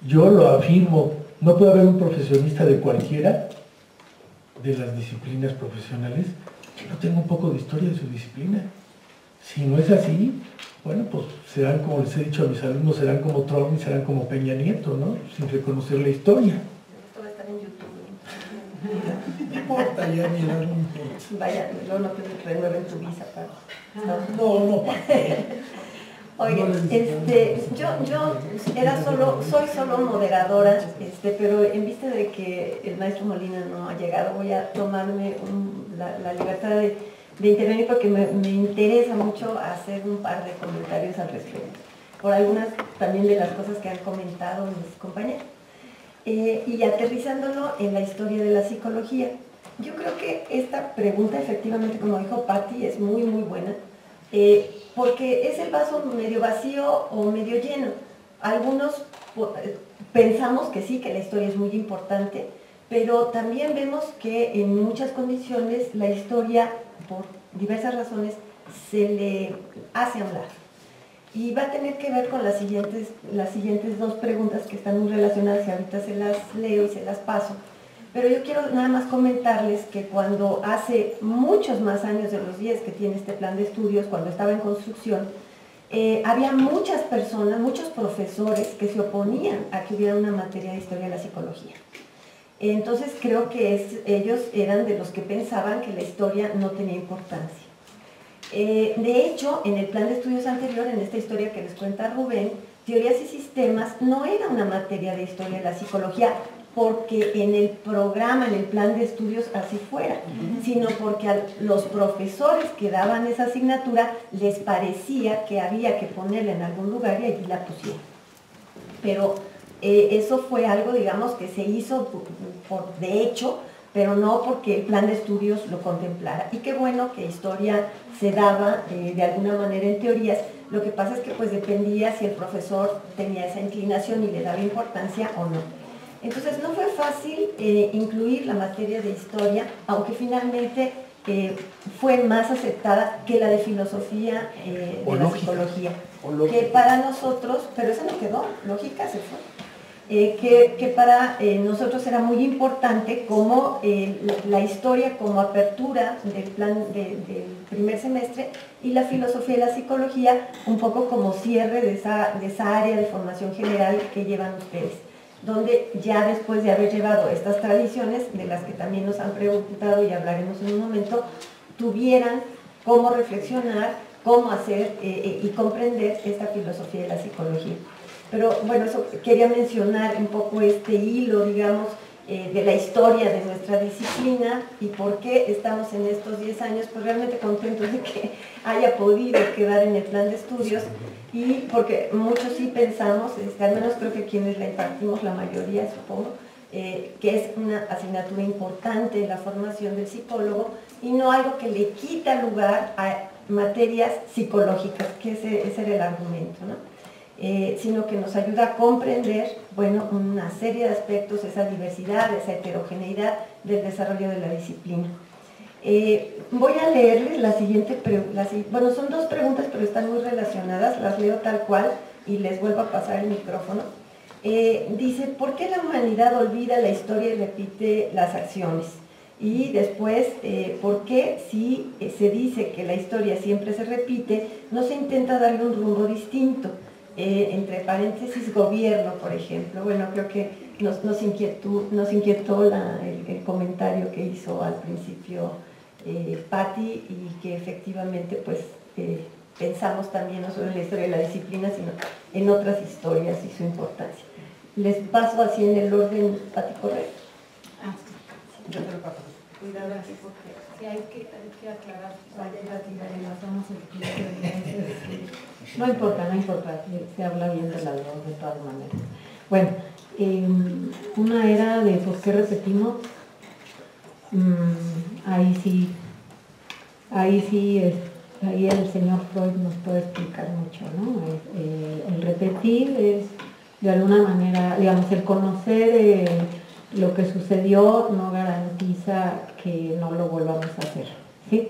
yo lo afirmo, no puede haber un profesionista de cualquiera de las disciplinas profesionales que no tenga un poco de historia de su disciplina. Si no es así, bueno, pues serán, como les he dicho a mis alumnos, serán como Trump y serán como Peña Nieto, ¿no? Sin reconocer la historia. Esto va a estar en YouTube. No importa, ya mi edad no importa. Vaya, luego no te renueven tu visa para Estados Unidos. No, ¿para qué? Oye, soy solo moderadora, pero en vista de que el maestro Molina no ha llegado, voy a tomarme la libertad de intervenir porque me interesa mucho hacer un par de comentarios al respecto, por algunas también de las cosas que han comentado mis compañeros. Y aterrizándolo en la historia de la psicología, yo creo que esta pregunta, efectivamente, como dijo Patti, es muy, muy buena. Porque es el vaso medio vacío o medio lleno. Algunos pensamos que sí, que la historia es muy importante, pero también vemos que en muchas condiciones la historia, por diversas razones, se le hace a un lado. Y va a tener que ver con las siguientes dos preguntas que están muy relacionadas, y ahorita se las leo y se las paso. Pero yo quiero nada más comentarles que cuando hace muchos más años de los 10 que tiene este plan de estudios, cuando estaba en construcción, había muchas personas, muchos profesores que se oponían a que hubiera una materia de historia de la psicología. Entonces creo que ellos eran de los que pensaban que la historia no tenía importancia. De hecho, en el plan de estudios anterior, en esta historia que les cuenta Rubén, teorías y sistemas no era una materia de historia de la psicología, porque en el programa, en el plan de estudios así fuera, sino porque a los profesores que daban esa asignatura les parecía que había que ponerla en algún lugar y allí la pusieron. Pero eso fue algo, digamos, que se hizo de hecho, pero no porque el plan de estudios lo contemplara. Y qué bueno que historia se daba de alguna manera en teorías. Lo que pasa es que pues dependía si el profesor tenía esa inclinación y le daba importancia o no. Entonces no fue fácil incluir la materia de historia, aunque finalmente fue más aceptada que la de filosofía de la psicología. Que para nosotros, pero eso no quedó, lógica se fue. Que para nosotros era muy importante como la historia como apertura del plan del primer semestre y la filosofía y la psicología un poco como cierre de esa área de formación general que llevan ustedes, donde ya después de haber llevado estas tradiciones, de las que también nos han preguntado y hablaremos en un momento, tuvieran cómo reflexionar, cómo hacer y comprender esta filosofía de la psicología. Pero bueno, eso quería mencionar un poco este hilo, digamos, de la historia de nuestra disciplina y por qué estamos en estos 10 años, pues realmente contentos de que haya podido quedar en el plan de estudios y porque muchos sí pensamos, al menos creo que quienes la impartimos, la mayoría supongo, que es una asignatura importante en la formación del psicólogo y no algo que le quita lugar a materias psicológicas, que ese era el argumento, ¿no? Sino que nos ayuda a comprender, bueno, una serie de aspectos, esa diversidad, esa heterogeneidad del desarrollo de la disciplina. Voy a leerles la siguiente pregunta, bueno, son dos preguntas, pero están muy relacionadas, las leo tal cual y les vuelvo a pasar el micrófono. Dice, ¿por qué la humanidad olvida la historia y repite las acciones? Y después, ¿por qué si se dice que la historia siempre se repite, no se intenta darle un rumbo distinto? Entre paréntesis, gobierno, por ejemplo. Bueno, creo que nos inquietó el comentario que hizo al principio Patti y que efectivamente pues pensamos también no solo en la historia de la disciplina, sino en otras historias y su importancia. Les paso así en el orden, Patti, correcto. Sí. Yo te lo paso. Cuidado aquí porque sí hay que aclarar. No importa, se habla bien de las dos de todas maneras. Bueno, una era de por qué repetimos, ahí el señor Freud nos puede explicar mucho, ¿no? El repetir es de alguna manera, digamos, el conocer lo que sucedió no garantiza que no lo volvamos a hacer, ¿sí?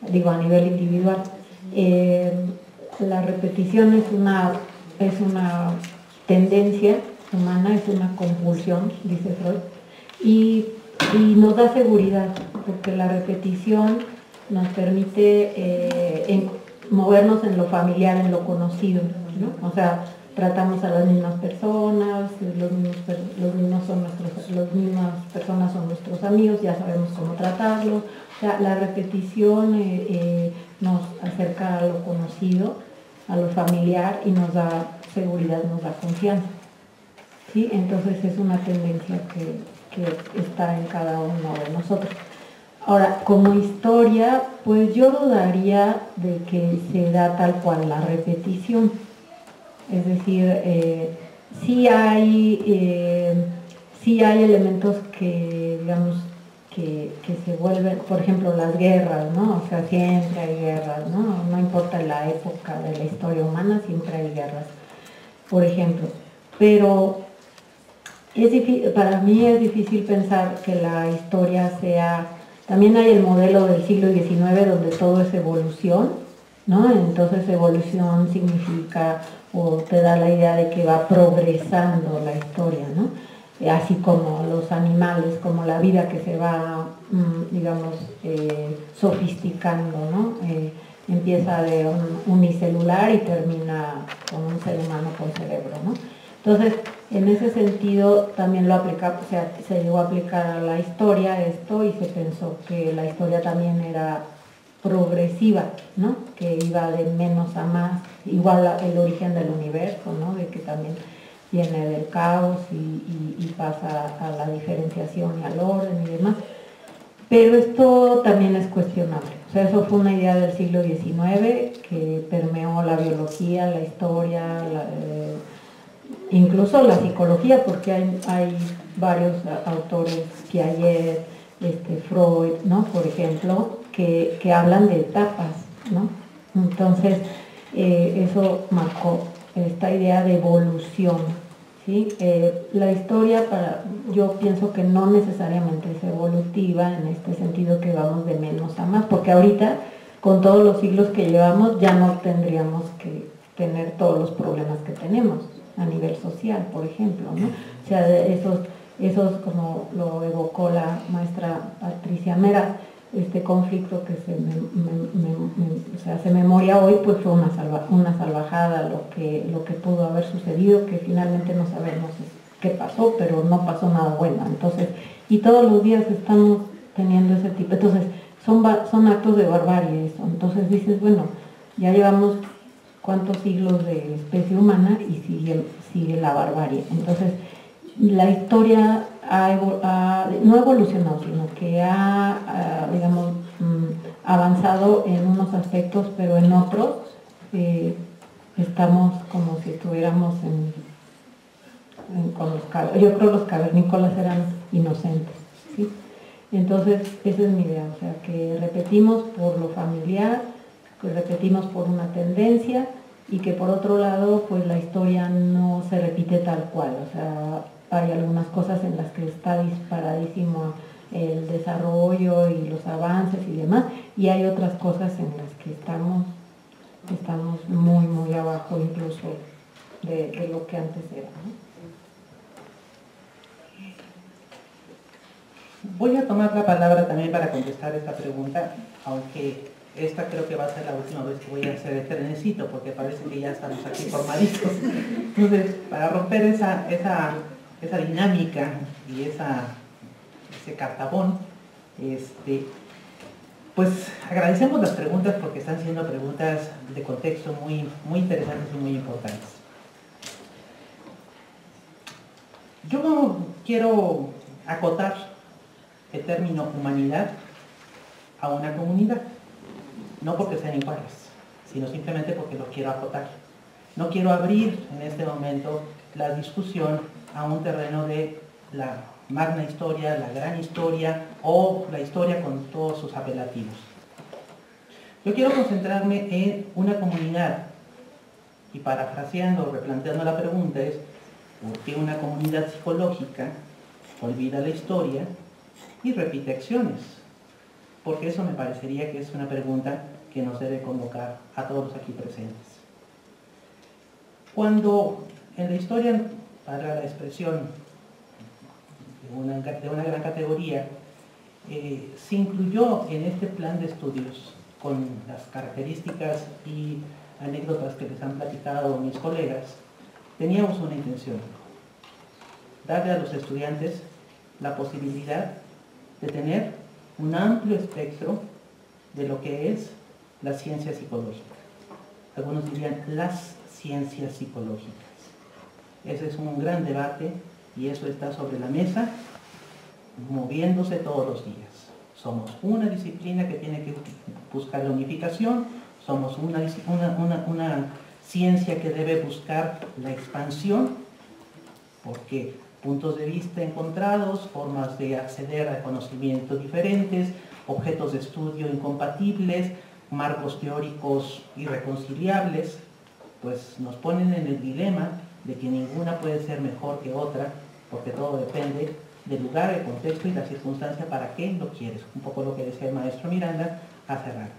Digo, a nivel individual. La repetición es una tendencia humana, es una compulsión, dice Freud, y nos da seguridad, porque la repetición nos permite movernos en lo familiar, en lo conocido, ¿no? O sea, tratamos a las mismas personas, las mismas personas son nuestros amigos, ya sabemos cómo tratarlos. O sea, la repetición nos acerca a lo conocido, a lo familiar, y nos da seguridad, nos da confianza. ¿Sí? Entonces es una tendencia que está en cada uno de nosotros. Ahora, como historia, pues yo dudaría de que se da tal cual la repetición. Es decir, sí hay elementos que, digamos, que se vuelven, por ejemplo, las guerras, ¿no? O sea, siempre hay guerras, ¿no? No importa la época de la historia humana, siempre hay guerras, por ejemplo. Pero para mí es difícil pensar que la historia sea... También hay el modelo del siglo XIX donde todo es evolución, ¿no? Entonces evolución significa, o te da la idea de que va progresando la historia, ¿no? Así como los animales, como la vida que se va, digamos, sofisticando, ¿no? Empieza de un unicelular y termina con un ser humano con cerebro, ¿no? Entonces, en ese sentido también lo aplica, o sea, se llegó a aplicar a la historia esto, y se pensó que la historia también era progresiva, ¿no? Que iba de menos a más, igual el origen del universo, ¿no? De que también viene del caos y pasa a la diferenciación y al orden y demás. Pero esto también es cuestionable. O sea, eso fue una idea del siglo XIX que permeó la biología, la historia, incluso la psicología, porque hay varios autores, Piaget, Freud, ¿no? Por ejemplo, que hablan de etapas, ¿no? Entonces, eso marcó esta idea de evolución, ¿sí? La historia, yo pienso que no necesariamente es evolutiva, en este sentido que vamos de menos a más, porque ahorita, con todos los siglos que llevamos, ya no tendríamos que tener todos los problemas que tenemos a nivel social, por ejemplo, ¿no? O sea, esos, como lo evocó la maestra Patricia Meras, este conflicto que se memoria hoy, pues fue una salvajada lo que pudo haber sucedido, que finalmente no sabemos qué pasó, pero no pasó nada bueno. Entonces, y todos los días estamos teniendo ese tipo, entonces son actos de barbarie eso. Entonces dices, bueno, ya llevamos cuántos siglos de especie humana y sigue la barbarie. Entonces, la historia no ha evolucionado, sino que ha digamos, avanzado en unos aspectos, pero en otros estamos como si estuviéramos con los cavernícolas. Yo creo que los cavernícolas eran inocentes, ¿sí? Entonces, esa es mi idea, o sea, que repetimos por lo familiar, que repetimos por una tendencia, y que por otro lado, pues la historia no se repite tal cual. O sea, hay algunas cosas en las que está disparadísimo el desarrollo y los avances y demás, y hay otras cosas en las que estamos muy, muy abajo incluso de lo que antes era, ¿no? Voy a tomar la palabra también para contestar esta pregunta, aunque esta creo que va a ser la última vez que voy a hacer el trenecito, porque parece que ya estamos aquí formaditos. Entonces, para romper esa dinámica y ese cartabón, pues agradecemos las preguntas porque están siendo preguntas de contexto muy, muy interesantes y muy importantes. Yo quiero acotar el término humanidad a una comunidad, no porque sean iguales, sino simplemente porque lo quiero acotar. No quiero abrir en este momento la discusión a un terreno de la magna historia, la gran historia o la historia con todos sus apelativos. Yo quiero concentrarme en una comunidad y, parafraseando, replanteando la pregunta, es ¿por qué una comunidad psicológica olvida la historia y repite acciones? Porque eso me parecería que es una pregunta que nos debe convocar a todos los aquí presentes. Cuando en la historia, para la expresión de una gran categoría, se incluyó en este plan de estudios, con las características y anécdotas que les han platicado mis colegas, teníamos una intención: darle a los estudiantes la posibilidad de tener un amplio espectro de lo que es la ciencia psicológica. Algunos dirían las ciencias psicológicas. Ese es un gran debate y eso está sobre la mesa, moviéndose todos los días. Somos una disciplina que tiene que buscar la unificación, somos una ciencia que debe buscar la expansión, porque puntos de vista encontrados, formas de acceder a conocimientos diferentes, objetos de estudio incompatibles, marcos teóricos irreconciliables, pues nos ponen en el dilema de que ninguna puede ser mejor que otra, porque todo depende del lugar, el contexto y la circunstancia para qué lo quieres. Un poco lo que decía el maestro Miranda hace rato.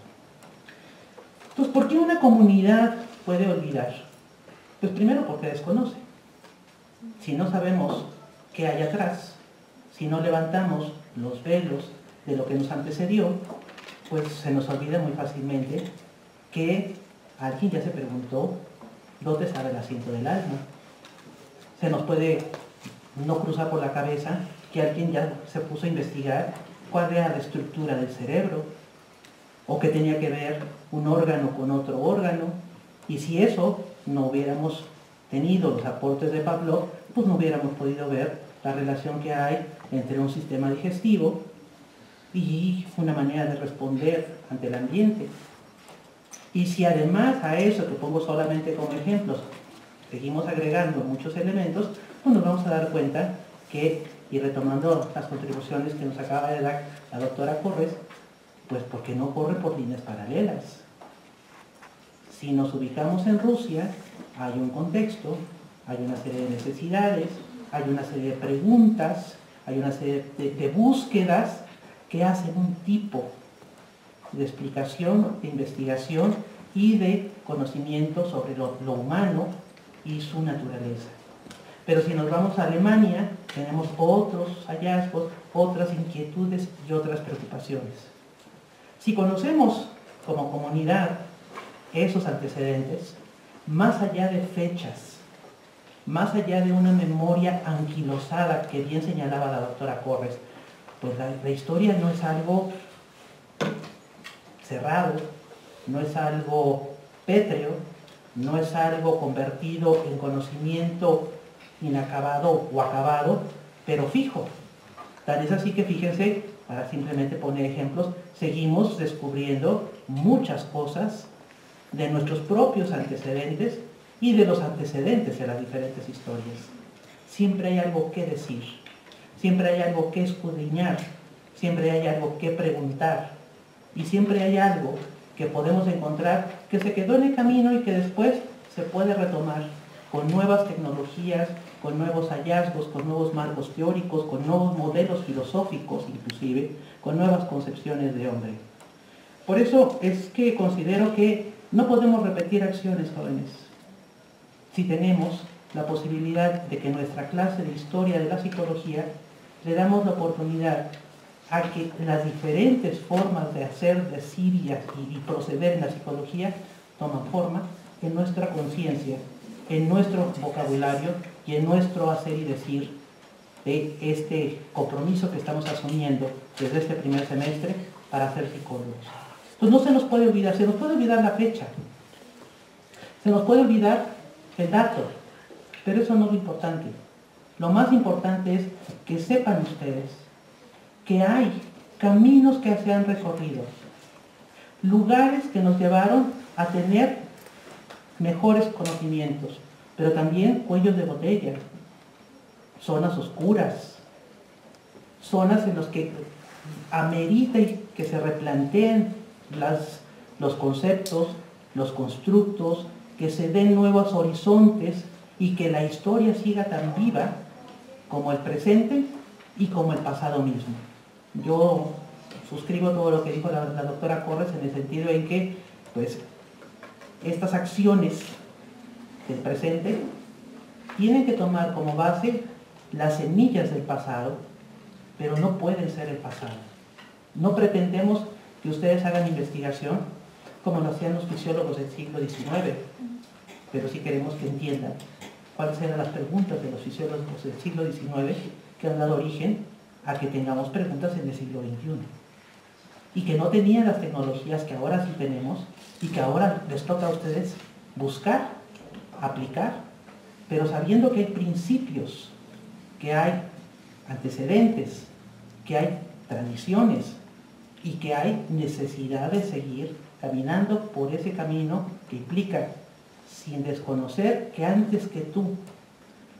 Entonces, ¿por qué una comunidad puede olvidar? Pues primero porque desconoce. Si no sabemos qué hay atrás, si no levantamos los velos de lo que nos antecedió, pues se nos olvida muy fácilmente que alguien ya se preguntó dónde estaba el asiento del alma. Se nos puede no cruzar por la cabeza que alguien ya se puso a investigar cuál era la estructura del cerebro, o que tenía que ver un órgano con otro órgano, y si eso no hubiéramos tenido los aportes de Pavlov, pues no hubiéramos podido ver la relación que hay entre un sistema digestivo y una manera de responder ante el ambiente. Y si además a eso, que pongo solamente como ejemplos, seguimos agregando muchos elementos, pues nos vamos a dar cuenta que, y retomando las contribuciones que nos acaba de dar la doctora Corres, pues porque no corre por líneas paralelas. Si nos ubicamos en Rusia, hay un contexto, hay una serie de necesidades, hay una serie de preguntas, hay una serie de búsquedas que hacen un tipo de explicación, de investigación y de conocimiento sobre lo humano y su naturaleza. Pero si nos vamos a Alemania, tenemos otros hallazgos, otras inquietudes y otras preocupaciones. Si conocemos como comunidad esos antecedentes, más allá de fechas, más allá de una memoria anquilosada que bien señalaba la doctora Corres, pues la historia no es algo cerrado, no es algo pétreo, no es algo convertido en conocimiento inacabado o acabado, pero fijo. Tal es así que fíjense, para simplemente poner ejemplos, seguimos descubriendo muchas cosas de nuestros propios antecedentes y de los antecedentes de las diferentes historias. Siempre hay algo que decir, siempre hay algo que escudriñar, siempre hay algo que preguntar y siempre hay algo que podemos encontrar que se quedó en el camino y que después se puede retomar con nuevas tecnologías, con nuevos hallazgos, con nuevos marcos teóricos, con nuevos modelos filosóficos inclusive, con nuevas concepciones de hombre. Por eso es que considero que no podemos repetir acciones, jóvenes, si tenemos la posibilidad de que nuestra clase de historia de la psicología le damos la oportunidad a que las diferentes formas de hacer, decir y proceder en la psicología toman forma en nuestra conciencia, en nuestro vocabulario y en nuestro hacer y decir de este compromiso que estamos asumiendo desde este primer semestre para ser psicólogos. Entonces no se nos puede olvidar, se nos puede olvidar la fecha, se nos puede olvidar el dato, pero eso no es lo importante. Lo más importante es que sepan ustedes que hay caminos que se han recorrido, lugares que nos llevaron a tener mejores conocimientos, pero también cuellos de botella, zonas oscuras, zonas en las que amerita que se replanteen los conceptos, los constructos, que se den nuevos horizontes y que la historia siga tan viva como el presente y como el pasado mismo. Yo suscribo todo lo que dijo la doctora Corres en el sentido en que, pues, estas acciones del presente tienen que tomar como base las semillas del pasado, pero no pueden ser el pasado. No pretendemos que ustedes hagan investigación como lo hacían los fisiólogos del siglo XIX, pero sí queremos que entiendan cuáles eran las preguntas de los fisiólogos del siglo XIX que han dado origen a que tengamos preguntas en el siglo XXI. Y que no tenían las tecnologías que ahora sí tenemos y que ahora les toca a ustedes buscar, aplicar, pero sabiendo que hay principios, que hay antecedentes, que hay tradiciones y que hay necesidad de seguir caminando por ese camino que implica, sin desconocer que antes que tú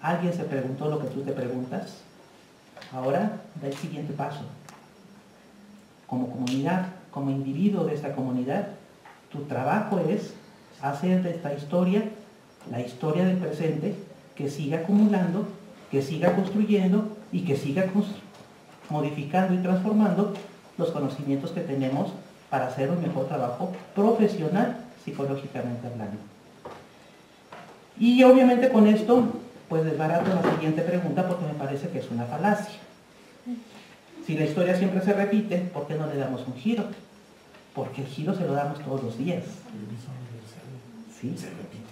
alguien se preguntó lo que tú te preguntas, ahora da el siguiente paso. Como comunidad, como individuo de esta comunidad, tu trabajo es hacer de esta historia la historia del presente, que siga acumulando, que siga construyendo y que siga modificando y transformando los conocimientos que tenemos para hacer un mejor trabajo profesional, psicológicamente hablando. Y obviamente con esto, pues desbarato la siguiente pregunta porque me parece que es una falacia. Si la historia siempre se repite, ¿por qué no le damos un giro? Porque el giro se lo damos todos los días. ¿Sí? Se repite.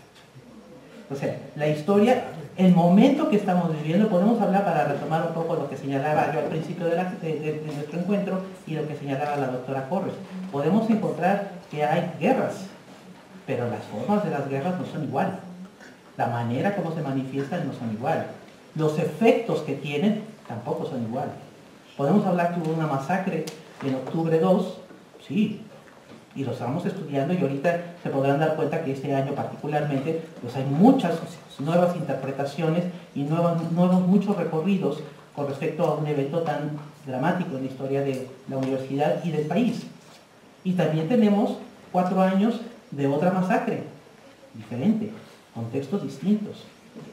O sea, la historia, el momento que estamos viviendo, podemos hablar para retomar un poco lo que señalaba yo al principio de nuestro encuentro y lo que señalaba la doctora Corres. Podemos encontrar que hay guerras, pero las formas de las guerras no son iguales. La manera como se manifiestan no son iguales. Los efectos que tienen tampoco son iguales. Podemos hablar que hubo una masacre en octubre 2, sí, y lo estamos estudiando y ahorita se podrán dar cuenta que este año particularmente pues hay muchas nuevas interpretaciones y muchos recorridos con respecto a un evento tan dramático en la historia de la universidad y del país. Y también tenemos 4 años de otra masacre, diferente, contextos distintos.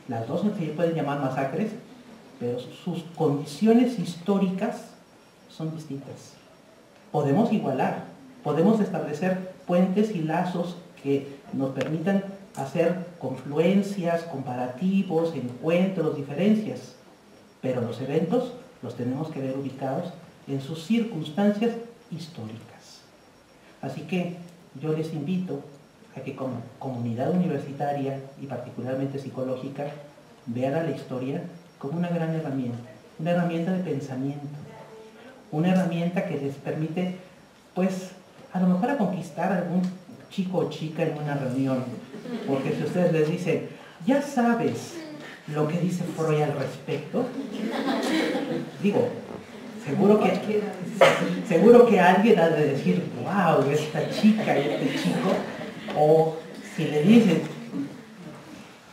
Las dos se pueden llamar masacres, pero sus condiciones históricas son distintas. Podemos igualar, podemos establecer puentes y lazos que nos permitan hacer confluencias, comparativos, encuentros, diferencias, pero los eventos los tenemos que ver ubicados en sus circunstancias históricas. Así que yo les invito a que como comunidad universitaria y particularmente psicológica vean a la historia como una gran herramienta de pensamiento, una herramienta que les permite, pues, a lo mejor a conquistar a algún chico o chica en una reunión, porque si ustedes les dicen, ya sabes lo que dice Freud al respecto, digo, seguro que alguien ha de decir, wow, esta chica y este chico, o si le dicen,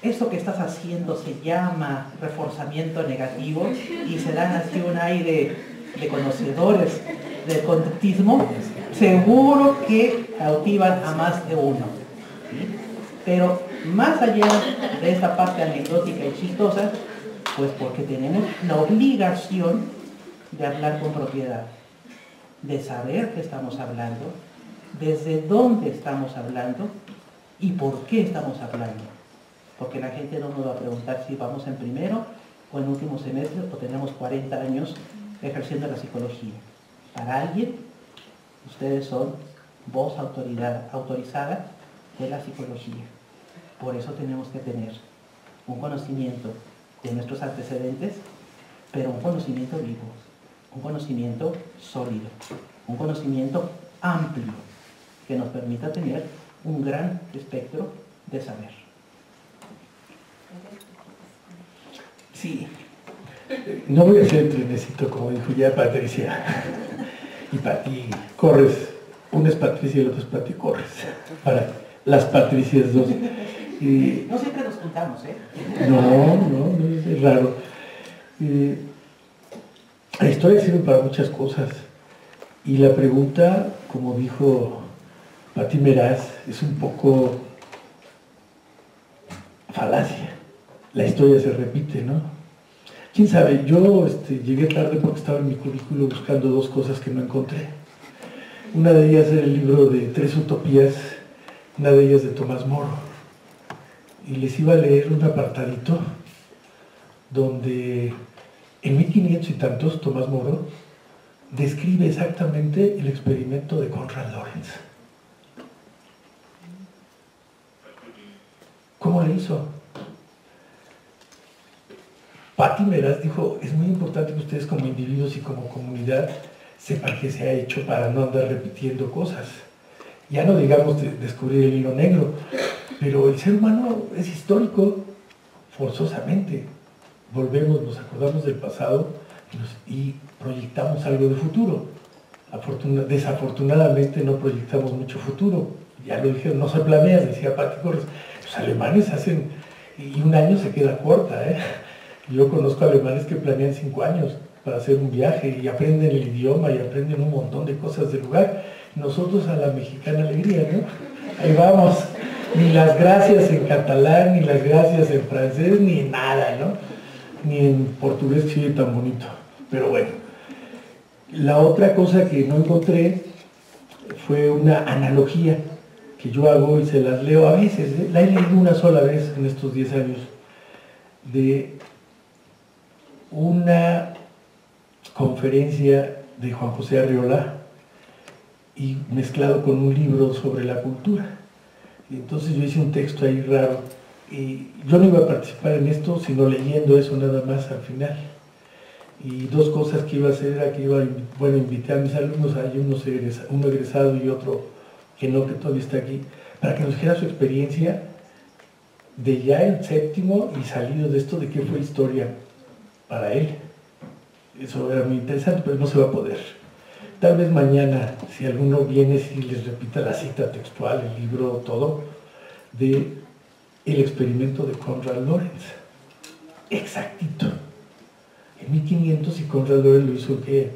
eso que estás haciendo se llama reforzamiento negativo, y se dan así un aire de conocedores del conductismo, seguro que cautivan a más de uno. ¿Sí? Pero más allá de esta parte anecdótica y chistosa, pues porque tenemos la obligación de hablar con propiedad, de saber qué estamos hablando, desde dónde estamos hablando y por qué estamos hablando. Porque la gente no nos va a preguntar si vamos en primero o en último semestre o tenemos 40 años ejerciendo la psicología. Para alguien, ustedes son voz autorizada de la psicología. Por eso tenemos que tener un conocimiento de nuestros antecedentes, pero un conocimiento vivo, un conocimiento sólido, un conocimiento amplio que nos permita tener un gran espectro de saber. Sí. No voy a hacer trenecito, como dijo ya Patricia. Y Pati Corres. Una es Patricia y la otra es Pati Corres. Para las Patricias dos. No siempre nos juntamos, ¿eh? No, es raro. La historia sirve para muchas cosas. Y la pregunta, como dijo Pati Meraz, es un poco falacia. La historia se repite, ¿no? ¿Quién sabe? Yo llegué tarde porque estaba en mi currículo buscando 2 cosas que no encontré. Una de ellas era el libro de 3 utopías, una de ellas de Tomás Moro. Y les iba a leer un apartadito donde en 1500 y tantos Tomás Moro describe exactamente el experimento de Konrad Lorenz. ¿Cómo le hizo? Patti Meraz dijo, es muy importante que ustedes como individuos y como comunidad sepan qué se ha hecho para no andar repitiendo cosas. Ya no digamos descubrir el hilo negro, pero el ser humano es histórico, forzosamente. Volvemos, nos acordamos del pasado y proyectamos algo de futuro. Desafortunadamente no proyectamos mucho futuro. Ya lo dijeron, no se planea, decía Patti Corres. Los alemanes hacen, y un año se queda corta, ¿eh? Yo conozco alemanes que planean 5 años para hacer un viaje y aprenden el idioma y aprenden un montón de cosas del lugar. Nosotros a la mexicana alegría, ¿no? Ahí vamos, ni las gracias en catalán, ni las gracias en francés, ni nada, ¿no? Ni en portugués que sigue tan bonito. Pero bueno, la otra cosa que no encontré fue una analogía que yo hago y se las leo a veces, ¿eh? La he leído una sola vez en estos 10 años, de una conferencia de Juan José Arriola y mezclado con un libro sobre la cultura. Y entonces yo hice un texto ahí raro y yo no iba a participar en esto sino leyendo eso nada más al final. Y dos cosas que iba a hacer era que invité a mis alumnos, hay uno egresado y otro que no, que todavía está aquí, para que nos dijera su experiencia de ya el séptimo y salido de esto, de qué fue historia para él. Eso era muy interesante, pero no se va a poder. Tal vez mañana, si alguno viene, si les repita la cita textual, el libro, todo, de El experimento de Konrad Lorenz. Exactito. En 1500 y Konrad Lorenz lo hizo, ¿qué?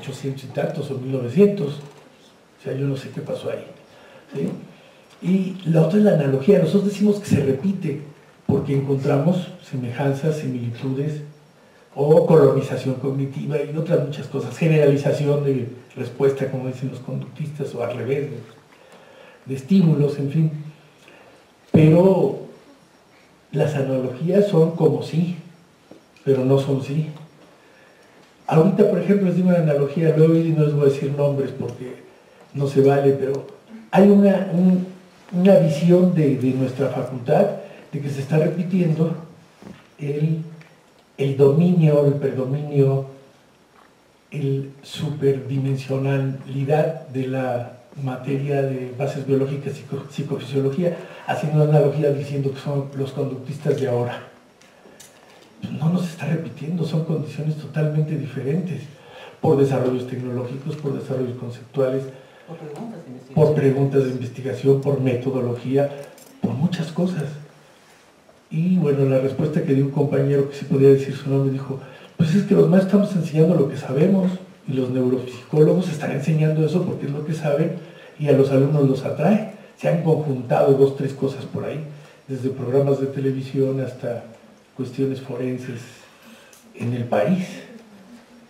800 y tantos o 1900. O sea, yo no sé qué pasó ahí. ¿Sí? Y la otra es la analogía. Nosotros decimos que se repite porque encontramos semejanzas, similitudes, o colonización cognitiva y otras muchas cosas, generalización de respuesta, como dicen los conductistas, o al revés, de estímulos, en fin. Pero las analogías son como sí, pero no son sí. Ahorita, por ejemplo, les digo una analogía, luego y no les voy a decir nombres porque no se vale, pero hay una visión de nuestra facultad de que se está repitiendo el dominio, el predominio, el superdimensionalidad de la materia de bases biológicas y psicofisiología, haciendo una analogía diciendo que son los conductistas de ahora. Pues no nos está repitiendo, son condiciones totalmente diferentes, por desarrollos tecnológicos, por desarrollos conceptuales, por preguntas de investigación, por metodología, por muchas cosas. Y bueno, la respuesta que dio un compañero que sí podía decir su nombre, dijo, pues es que los maestros estamos enseñando lo que sabemos y los neuropsicólogos están enseñando eso porque es lo que saben y a los alumnos los atrae. Se han conjuntado 2 o 3 cosas por ahí, desde programas de televisión hasta cuestiones forenses en el país,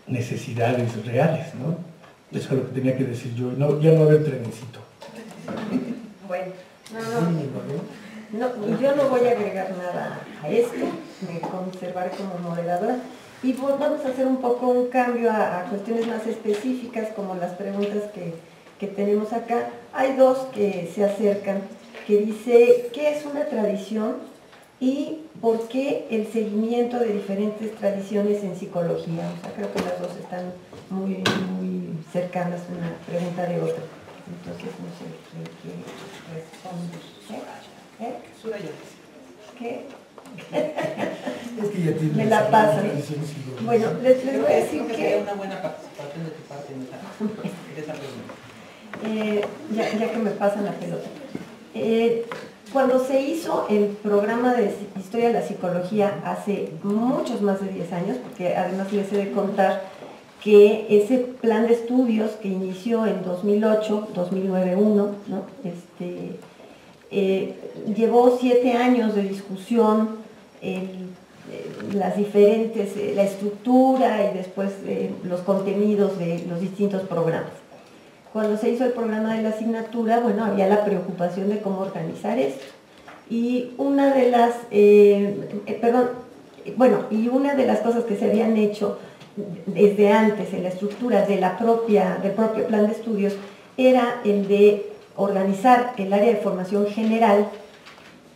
necesidades reales, ¿no? Eso es lo que tenía que decir yo, no, ya no haber trencito. Bueno, no, yo no voy a agregar nada a esto, me conservaré como moderadora y vamos a hacer un poco un cambio a cuestiones más específicas como las preguntas que tenemos acá. Hay 2 que se acercan, que dice, ¿qué es una tradición y por qué el seguimiento de diferentes tradiciones en psicología? O sea, creo que las 2 están muy, muy cercanas una pregunta de otra. Entonces, no sé qué responde. ¿Qué? Es que ya tiene me la pasan. Bueno, les voy a decir que sería una buena participación de tu parte en esa pregunta. Ya que me pasan la pelota. Cuando se hizo el programa de Historia de la Psicología hace muchos más de 10 años, porque además les he de contar que ese plan de estudios que inició en 2008, 2009-1, ¿no? Llevó 7 años de discusión, las diferentes, la estructura y después los contenidos de los distintos programas. Cuando se hizo el programa de la asignatura, bueno, había la preocupación de cómo organizar esto. Y una de las, una de las cosas que se habían hecho desde antes en la estructura del propio plan de estudios era el de organizar el área de formación general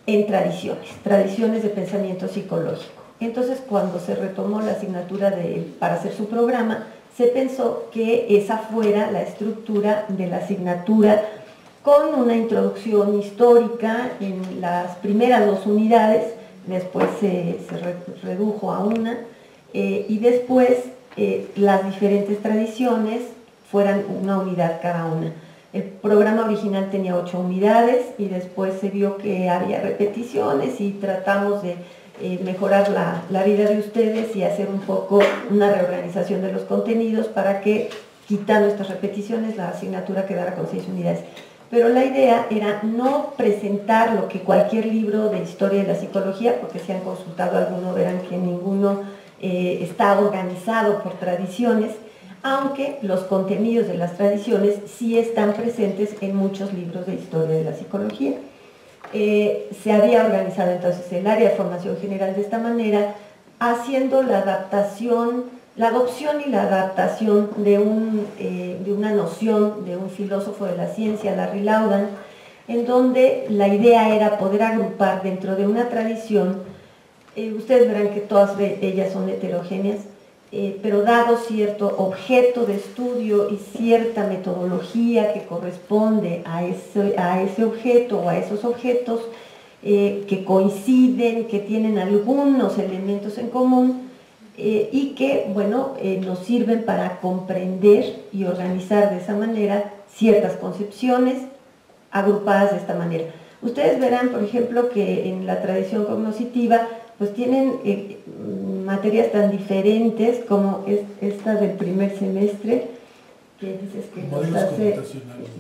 en tradiciones de pensamiento psicológico. Entonces, cuando se retomó la asignatura para hacer su programa, se pensó que esa fuera la estructura de la asignatura, con una introducción histórica en las primeras 2 unidades, después se redujo a una, y después las diferentes tradiciones fueran una unidad cada una. El programa original tenía 8 unidades y después se vio que había repeticiones y tratamos de mejorar la vida de ustedes y hacer un poco una reorganización de los contenidos para que, quitando estas repeticiones, la asignatura quedara con 6 unidades. Pero la idea era no presentar lo que cualquier libro de historia de la psicología, porque si han consultado alguno verán que ninguno está organizado por tradiciones, aunque los contenidos de las tradiciones sí están presentes en muchos libros de historia de la psicología. Se había organizado entonces el área de formación general de esta manera, haciendo la adopción y la adaptación de una noción de un filósofo de la ciencia, Larry Laudan, en donde la idea era poder agrupar dentro de una tradición, ustedes verán que todas ellas son heterogéneas, pero dado cierto objeto de estudio y cierta metodología que corresponde a ese objeto o a esos objetos que coinciden, que tienen algunos elementos en común, y que, bueno, nos sirven para comprender y organizar de esa manera ciertas concepciones agrupadas de esta manera. Ustedes verán, por ejemplo, que en la tradición cognoscitiva pues tienen materias tan diferentes como esta del primer semestre, que dices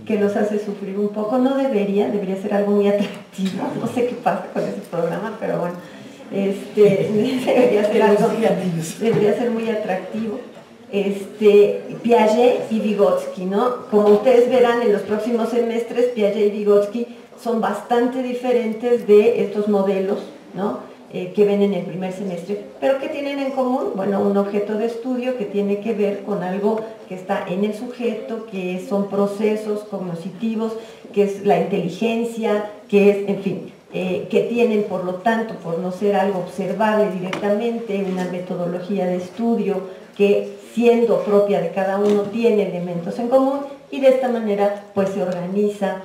que los hace sufrir un poco. No debería ser algo muy atractivo, no sé qué pasa con ese programa, pero bueno, debería ser muy atractivo. Piaget y Vygotsky, ¿no? Como ustedes verán en los próximos semestres, Piaget y Vygotsky son bastante diferentes de estos modelos, ¿no? Que ven en el primer semestre, pero que tienen en común, bueno, un objeto de estudio que tiene que ver con algo que está en el sujeto, que son procesos cognitivos, que es la inteligencia, que es, en fin, que tienen, por lo tanto, por no ser algo observable directamente, una metodología de estudio que, siendo propia de cada uno, tiene elementos en común, y de esta manera pues se organiza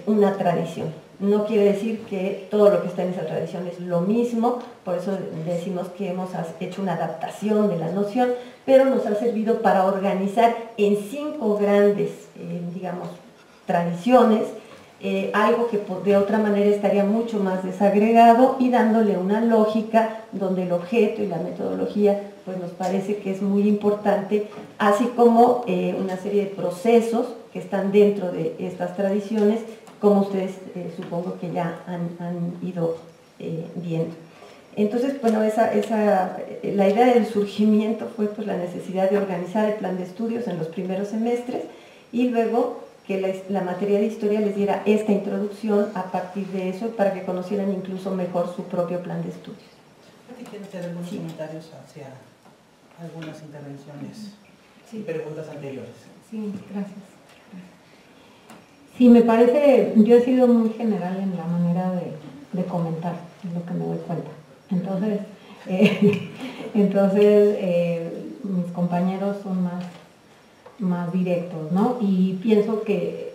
una tradición. No quiere decir que todo lo que está en esa tradición es lo mismo, por eso decimos que hemos hecho una adaptación de la noción, pero nos ha servido para organizar en 5 grandes, digamos, tradiciones, algo que de otra manera estaría mucho más desagregado, y dándole una lógica donde el objeto y la metodología pues nos parece que es muy importante, así como una serie de procesos que están dentro de estas tradiciones, como ustedes supongo que ya han ido viendo. Entonces, bueno, la idea del surgimiento fue pues la necesidad de organizar el plan de estudios en los primeros semestres, y luego que la materia de historia les diera esta introducción a partir de eso, para que conocieran incluso mejor su propio plan de estudios. ¿Quieren hacer algunos comentarios hacia algunas intervenciones y preguntas anteriores? Sí, gracias. Sí, me parece, yo he sido muy general en la manera de comentar, es lo que me doy cuenta. Entonces, mis compañeros son más directos, ¿no? Y pienso que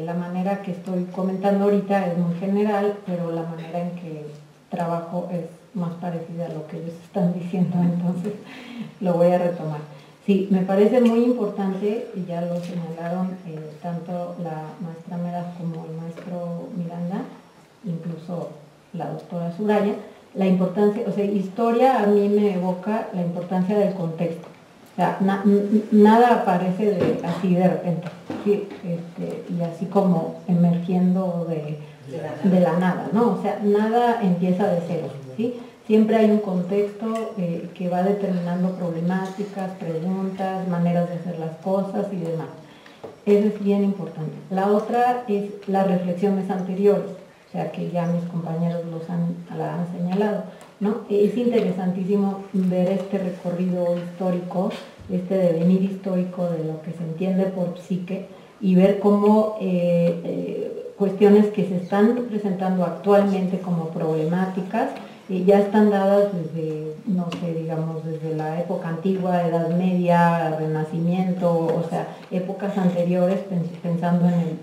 la manera que estoy comentando ahorita es muy general, pero la manera en que trabajo es más parecida a lo que ellos están diciendo, entonces lo voy a retomar. Sí, me parece muy importante, y ya lo señalaron tanto la maestra Meras como el maestro Miranda, incluso la doctora Suraya, la importancia, o sea, historia a mí me evoca la importancia del contexto. O sea, nada aparece así de repente, ¿sí? Y así como emergiendo de la nada, ¿no? O sea, nada empieza de cero, ¿sí? Siempre hay un contexto que va determinando problemáticas, preguntas, maneras de hacer las cosas y demás. Eso es bien importante. La otra es las reflexiones anteriores, o sea, que ya mis compañeros la han señalado, ¿no? Es interesantísimo ver este recorrido histórico, este devenir histórico de lo que se entiende por psique, y ver cómo cuestiones que se están presentando actualmente como problemáticas ya están dadas desde, no sé, digamos, desde la época antigua, Edad Media, Renacimiento, o sea, épocas anteriores, pensando en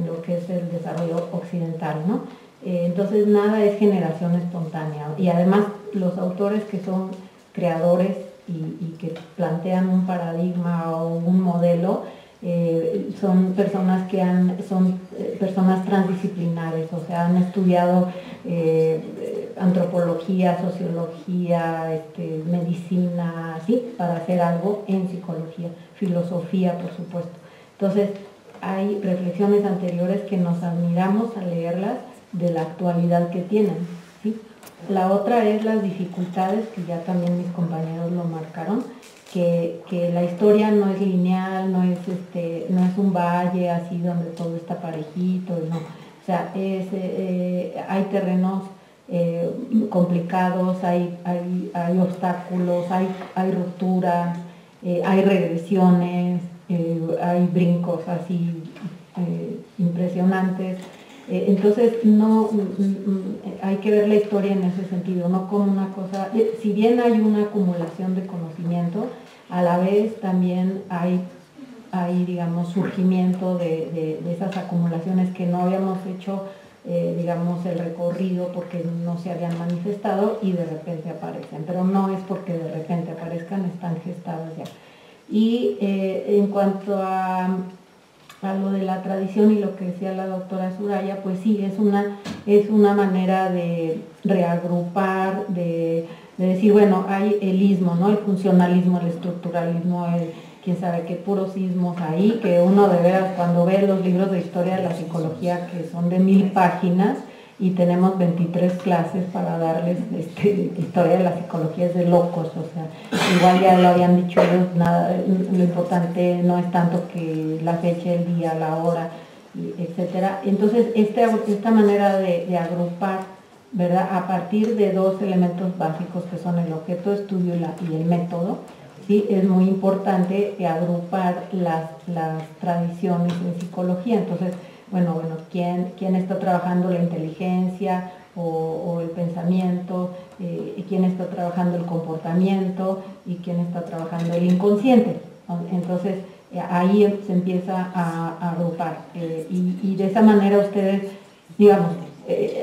lo que es el desarrollo occidental, ¿no? Entonces nada es generación espontánea, y además los autores que son creadores y que plantean un paradigma o un modelo, son personas que son personas transdisciplinares, o sea, han estudiado antropología, sociología, medicina, ¿sí? Para hacer algo en psicología, filosofía, por supuesto. Entonces, hay reflexiones anteriores que nos admiramos al leerlas de la actualidad que tienen, ¿sí? La otra es las dificultades, que ya también mis compañeros lo marcaron, que la historia no es lineal, no es un valle así donde todo está parejito, no. O sea, hay terrenos complicados, hay obstáculos, hay rupturas, hay regresiones, hay brincos así impresionantes. Entonces hay que ver la historia en ese sentido, no como una cosa, si bien hay una acumulación de conocimiento, a la vez también hay digamos, surgimiento de esas acumulaciones que no habíamos hecho, digamos, el recorrido porque no se habían manifestado y de repente aparecen, pero no es porque de repente aparezcan, están gestadas ya. Y en cuanto a lo de la tradición y lo que decía la doctora Suraya, pues sí, es una manera de reagrupar, de decir, bueno, hay el ismo, ¿no? El funcionalismo, el estructuralismo, quién sabe qué puros ismos ahí, que uno de veras cuando ve los libros de historia de la psicología, que son de 1000 páginas, y tenemos 23 clases para darles historia de la psicología, es de locos, o sea, igual ya lo habían dicho ellos, nada, lo importante no es tanto que la fecha, el día, la hora, etcétera. Entonces, esta manera de agrupar, ¿verdad?, a partir de dos elementos básicos que son el objeto de estudio y el método, sí, es muy importante agrupar las tradiciones en psicología. Entonces, bueno, ¿quién está trabajando la inteligencia o el pensamiento? ¿Quién está trabajando el comportamiento? ¿Y quién está trabajando el inconsciente? Entonces, ahí se empieza a agrupar. Y de esa manera ustedes, digamos,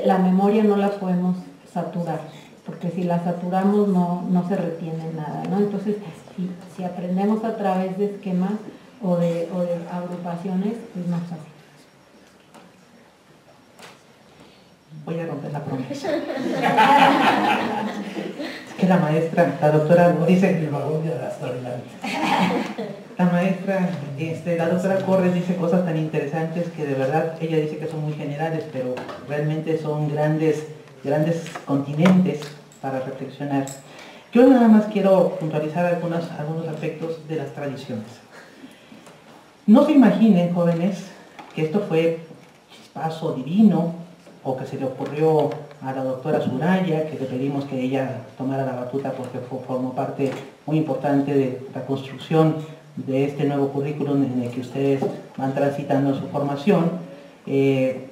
la memoria no la podemos saturar, porque si la saturamos no se retiene nada, ¿no? Entonces, si aprendemos a través de esquemas o de agrupaciones, es más fácil. Voy a romper la promesa. Es que la maestra, la doctora, dice... El vagón de hasta adelante. La maestra, la doctora Corres dice cosas tan interesantes que de verdad, ella dice que son muy generales, pero realmente son grandes continentes para reflexionar. Yo nada más quiero puntualizar algunos aspectos de las tradiciones. No se imaginen, jóvenes, que esto fue chispazo divino, o que se le ocurrió a la doctora Suraya, que le pedimos que ella tomara la batuta porque formó parte muy importante de la construcción de este nuevo currículum en el que ustedes van transitando su formación, que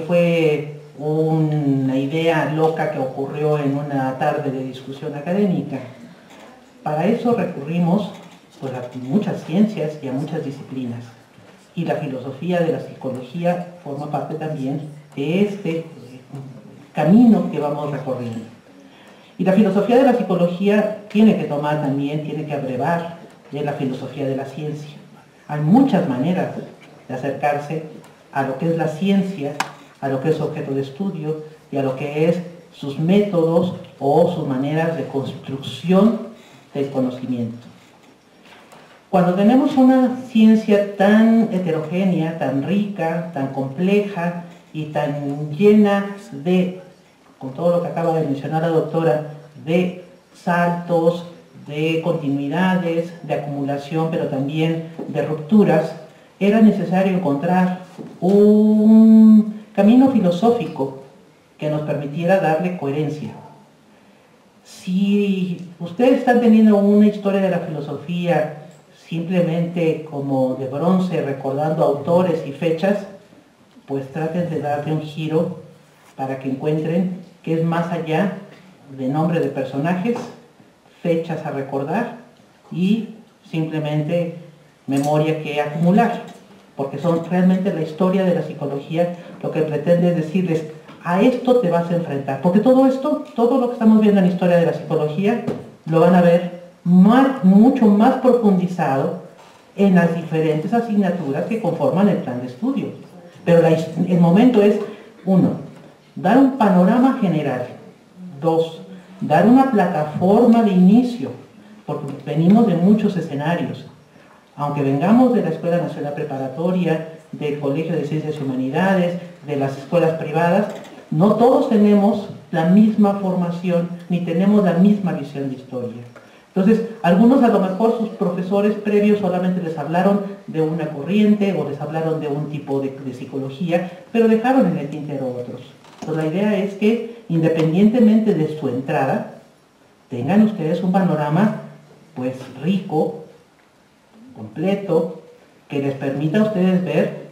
fue una idea loca que ocurrió en una tarde de discusión académica. Para eso recurrimos pues, a muchas ciencias y a muchas disciplinas. Y la filosofía de la psicología forma parte también de este camino que vamos recorriendo. Y la filosofía de la psicología tiene que abrevar de la filosofía de la ciencia. Hay muchas maneras de acercarse a lo que es la ciencia, a lo que es objeto de estudio y a lo que es sus métodos o sus maneras de construcción del conocimiento. Cuando tenemos una ciencia tan heterogénea, tan rica, tan compleja y tan llena de, con todo lo que acaba de mencionar la doctora, de saltos, de continuidades, de acumulación, pero también de rupturas, era necesario encontrar un camino filosófico que nos permitiera darle coherencia. Si ustedes están teniendo una historia de la filosofía simplemente como de bronce, recordando autores y fechas, pues traten de darle un giro para que encuentren que es más allá de nombre de personajes, fechas a recordar y simplemente memoria que acumular, porque son realmente la historia de la psicología lo que pretende decirles, a esto te vas a enfrentar, porque todo esto, todo lo que estamos viendo en la historia de la psicología, lo van a ver mucho más profundizado en las diferentes asignaturas que conforman el plan de estudio. Pero el momento es, 1, dar un panorama general, 2, dar una plataforma de inicio, porque venimos de muchos escenarios. Aunque vengamos de la Escuela Nacional Preparatoria, del Colegio de Ciencias y Humanidades, de las escuelas privadas, no todos tenemos la misma formación, ni tenemos la misma visión de historia. Entonces, algunos a lo mejor sus profesores previos solamente les hablaron de una corriente o les hablaron de un tipo de psicología, pero dejaron en el tintero otros. Entonces, la idea es que, independientemente de su entrada, tengan ustedes un panorama, pues, rico, completo, que les permita a ustedes ver,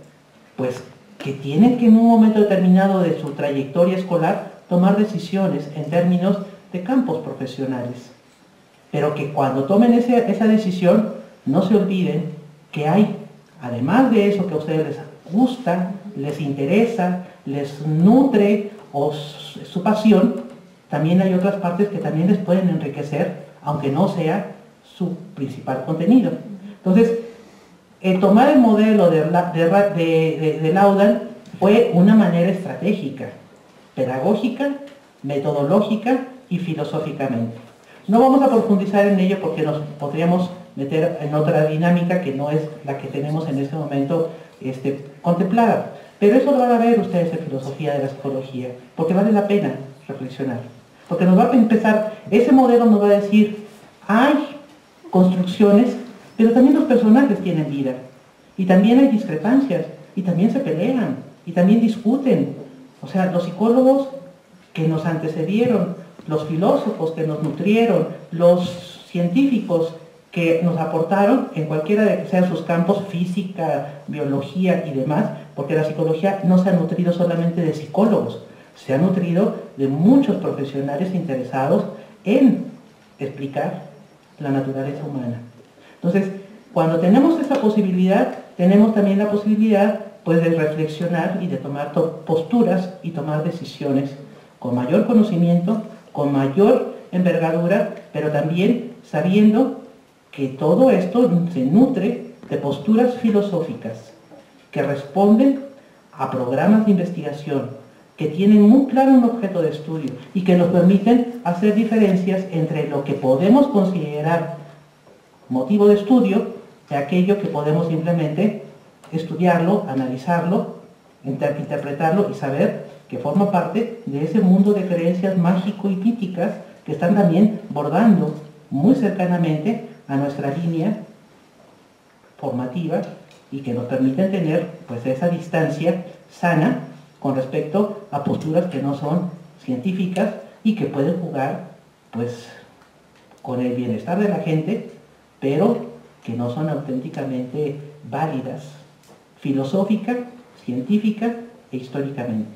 pues, que tienen que en un momento determinado de su trayectoria escolar tomar decisiones en términos de campos profesionales. Pero que cuando tomen esa decisión, no se olviden que hay, además de eso que a ustedes les gusta, les interesa, les nutre o su pasión, también hay otras partes que también les pueden enriquecer, aunque no sea su principal contenido. Entonces, el tomar el modelo de Laudan fue una manera estratégica, pedagógica, metodológica y filosóficamente. No vamos a profundizar en ello porque nos podríamos meter en otra dinámica que no es la que tenemos en este momento contemplada. Pero eso lo van a ver ustedes en filosofía de la psicología, porque vale la pena reflexionar. Porque nos va a empezar, ese modelo nos va a decir, hay construcciones, pero también los personajes tienen vida. Y también hay discrepancias, y también se pelean, y también discuten. O sea, los psicólogos que nos antecedieron, los filósofos que nos nutrieron, los científicos que nos aportaron en cualquiera de que sean sus campos, física, biología y demás, porque la psicología no se ha nutrido solamente de psicólogos, se ha nutrido de muchos profesionales interesados en explicar la naturaleza humana. Entonces, cuando tenemos esa posibilidad, tenemos también la posibilidad pues, de reflexionar y de tomar posturas y tomar decisiones con mayor conocimiento, con mayor envergadura, pero también sabiendo que todo esto se nutre de posturas filosóficas que responden a programas de investigación, que tienen muy claro un objeto de estudio y que nos permiten hacer diferencias entre lo que podemos considerar motivo de estudio de aquello que podemos simplemente estudiarlo, analizarlo, interpretarlo y saber que forma parte de ese mundo de creencias mágico y míticas que están también bordando muy cercanamente a nuestra línea formativa y que nos permiten tener pues esa distancia sana con respecto a posturas que no son científicas y que pueden jugar pues con el bienestar de la gente, pero que no son auténticamente válidas, filosófica, científica e históricamente.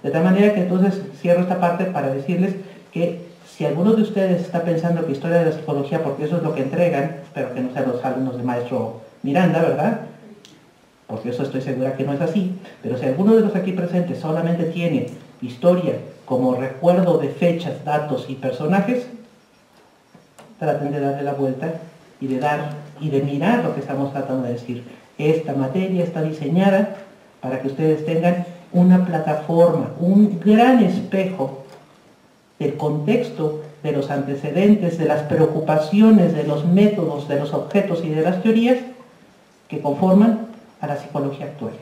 De tal manera que entonces cierro esta parte para decirles que si alguno de ustedes está pensando que historia de la psicología, porque eso es lo que entregan, espero que no sean los alumnos del maestro Miranda, ¿verdad? Porque eso estoy segura que no es así, pero si alguno de los aquí presentes solamente tiene historia como recuerdo de fechas, datos y personajes, traten de darle la vuelta y de mirar lo que estamos tratando de decir. Esta materia está diseñada para que ustedes tengan una plataforma, un gran espejo del contexto, de los antecedentes, de las preocupaciones, de los métodos, de los objetos y de las teorías que conforman a la psicología actual,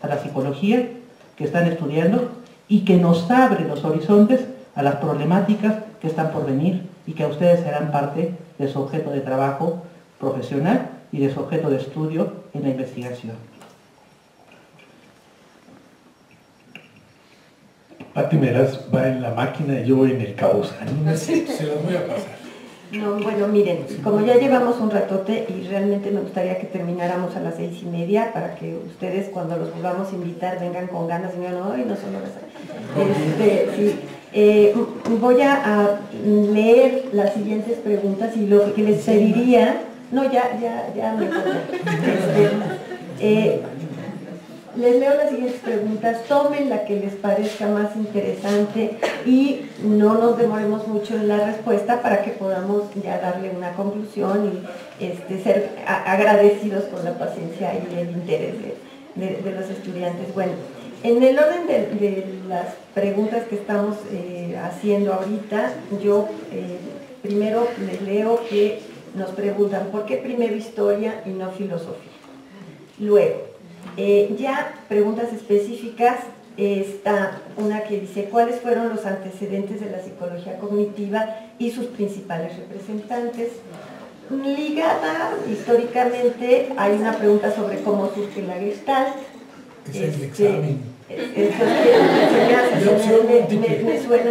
a la psicología que están estudiando y que nos abre los horizontes a las problemáticas que están por venir y que a ustedes serán parte de su objeto de trabajo profesional y de su objeto de estudio en la investigación. Pati Meraz va en la máquina y yo voy en el caos. Se las voy a pasar. No, bueno, miren, como ya llevamos un ratote y realmente me gustaría que termináramos a las 6:30 para que ustedes cuando los volvamos a invitar vengan con ganas y digan, ¡ay, no son horas! Sí. Voy a leer las siguientes preguntas y lo que les pediría, no, ya me les leo las siguientes preguntas, tomen la que les parezca más interesante y no nos demoremos mucho en la respuesta para que podamos ya darle una conclusión y ser agradecidos con la paciencia y el interés de los estudiantes. Bueno, en el orden de las preguntas que estamos haciendo ahorita, yo primero les leo que nos preguntan ¿por qué primero historia y no filosofía? Luego, ya preguntas específicas, está una que dice ¿cuáles fueron los antecedentes de la psicología cognitiva y sus principales representantes? Ligada históricamente hay una pregunta sobre cómo surge la Gestalt. Ese es el examen. Me suena.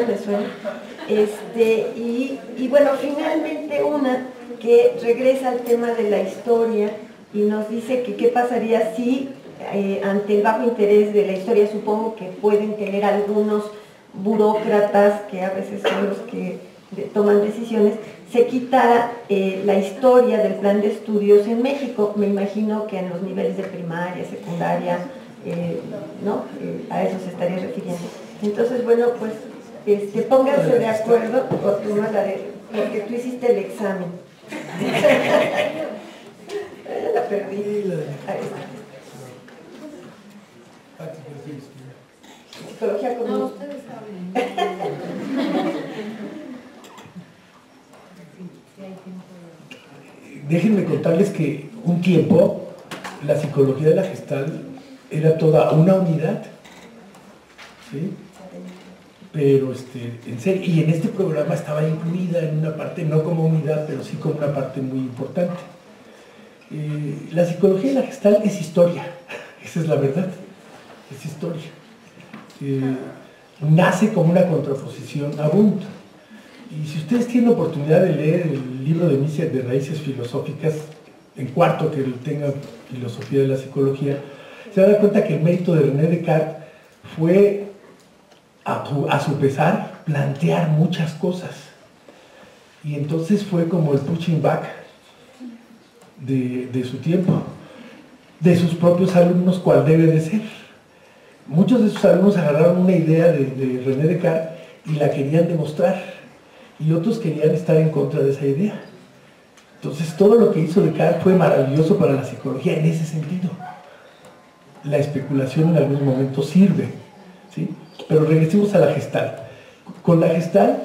Y bueno, finalmente una que regresa al tema de la historia y nos dice que qué pasaría si ante el bajo interés de la historia, supongo que pueden tener algunos burócratas que a veces son los que toman decisiones, se quitara la historia del plan de estudios en México. Me imagino que en los niveles de primaria, secundaria, ¿no? A eso se estaría refiriendo. Entonces, bueno, pues pónganse de acuerdo, porque tú hiciste el examen. La perdí. Ahí está. Psicología común. No, ustedes saben. Déjenme contarles que un tiempo la psicología de la Gestalt era toda una unidad, ¿sí? Pero en serio, y en este programa estaba incluida en una parte, no como unidad, pero sí como una parte muy importante. La psicología de la Gestalt es historia, esa es la verdad, es historia. Nace como una contraposición a Wundt. Y si ustedes tienen la oportunidad de leer el libro de Mises de Raíces Filosóficas, en cuarto que tenga filosofía de la psicología, se van a dar cuenta que el mérito de René Descartes fue, a su pesar, plantear muchas cosas. Y entonces fue como el pushing back de su tiempo, de sus propios alumnos, cuál debe de ser. Muchos de sus alumnos agarraron una idea de René Descartes y la querían demostrar, y otros querían estar en contra de esa idea. Entonces todo lo que hizo Descartes fue maravilloso para la psicología en ese sentido. La especulación en algún momento sirve, ¿sí? Pero regresemos a la Gestalt. Con la Gestalt,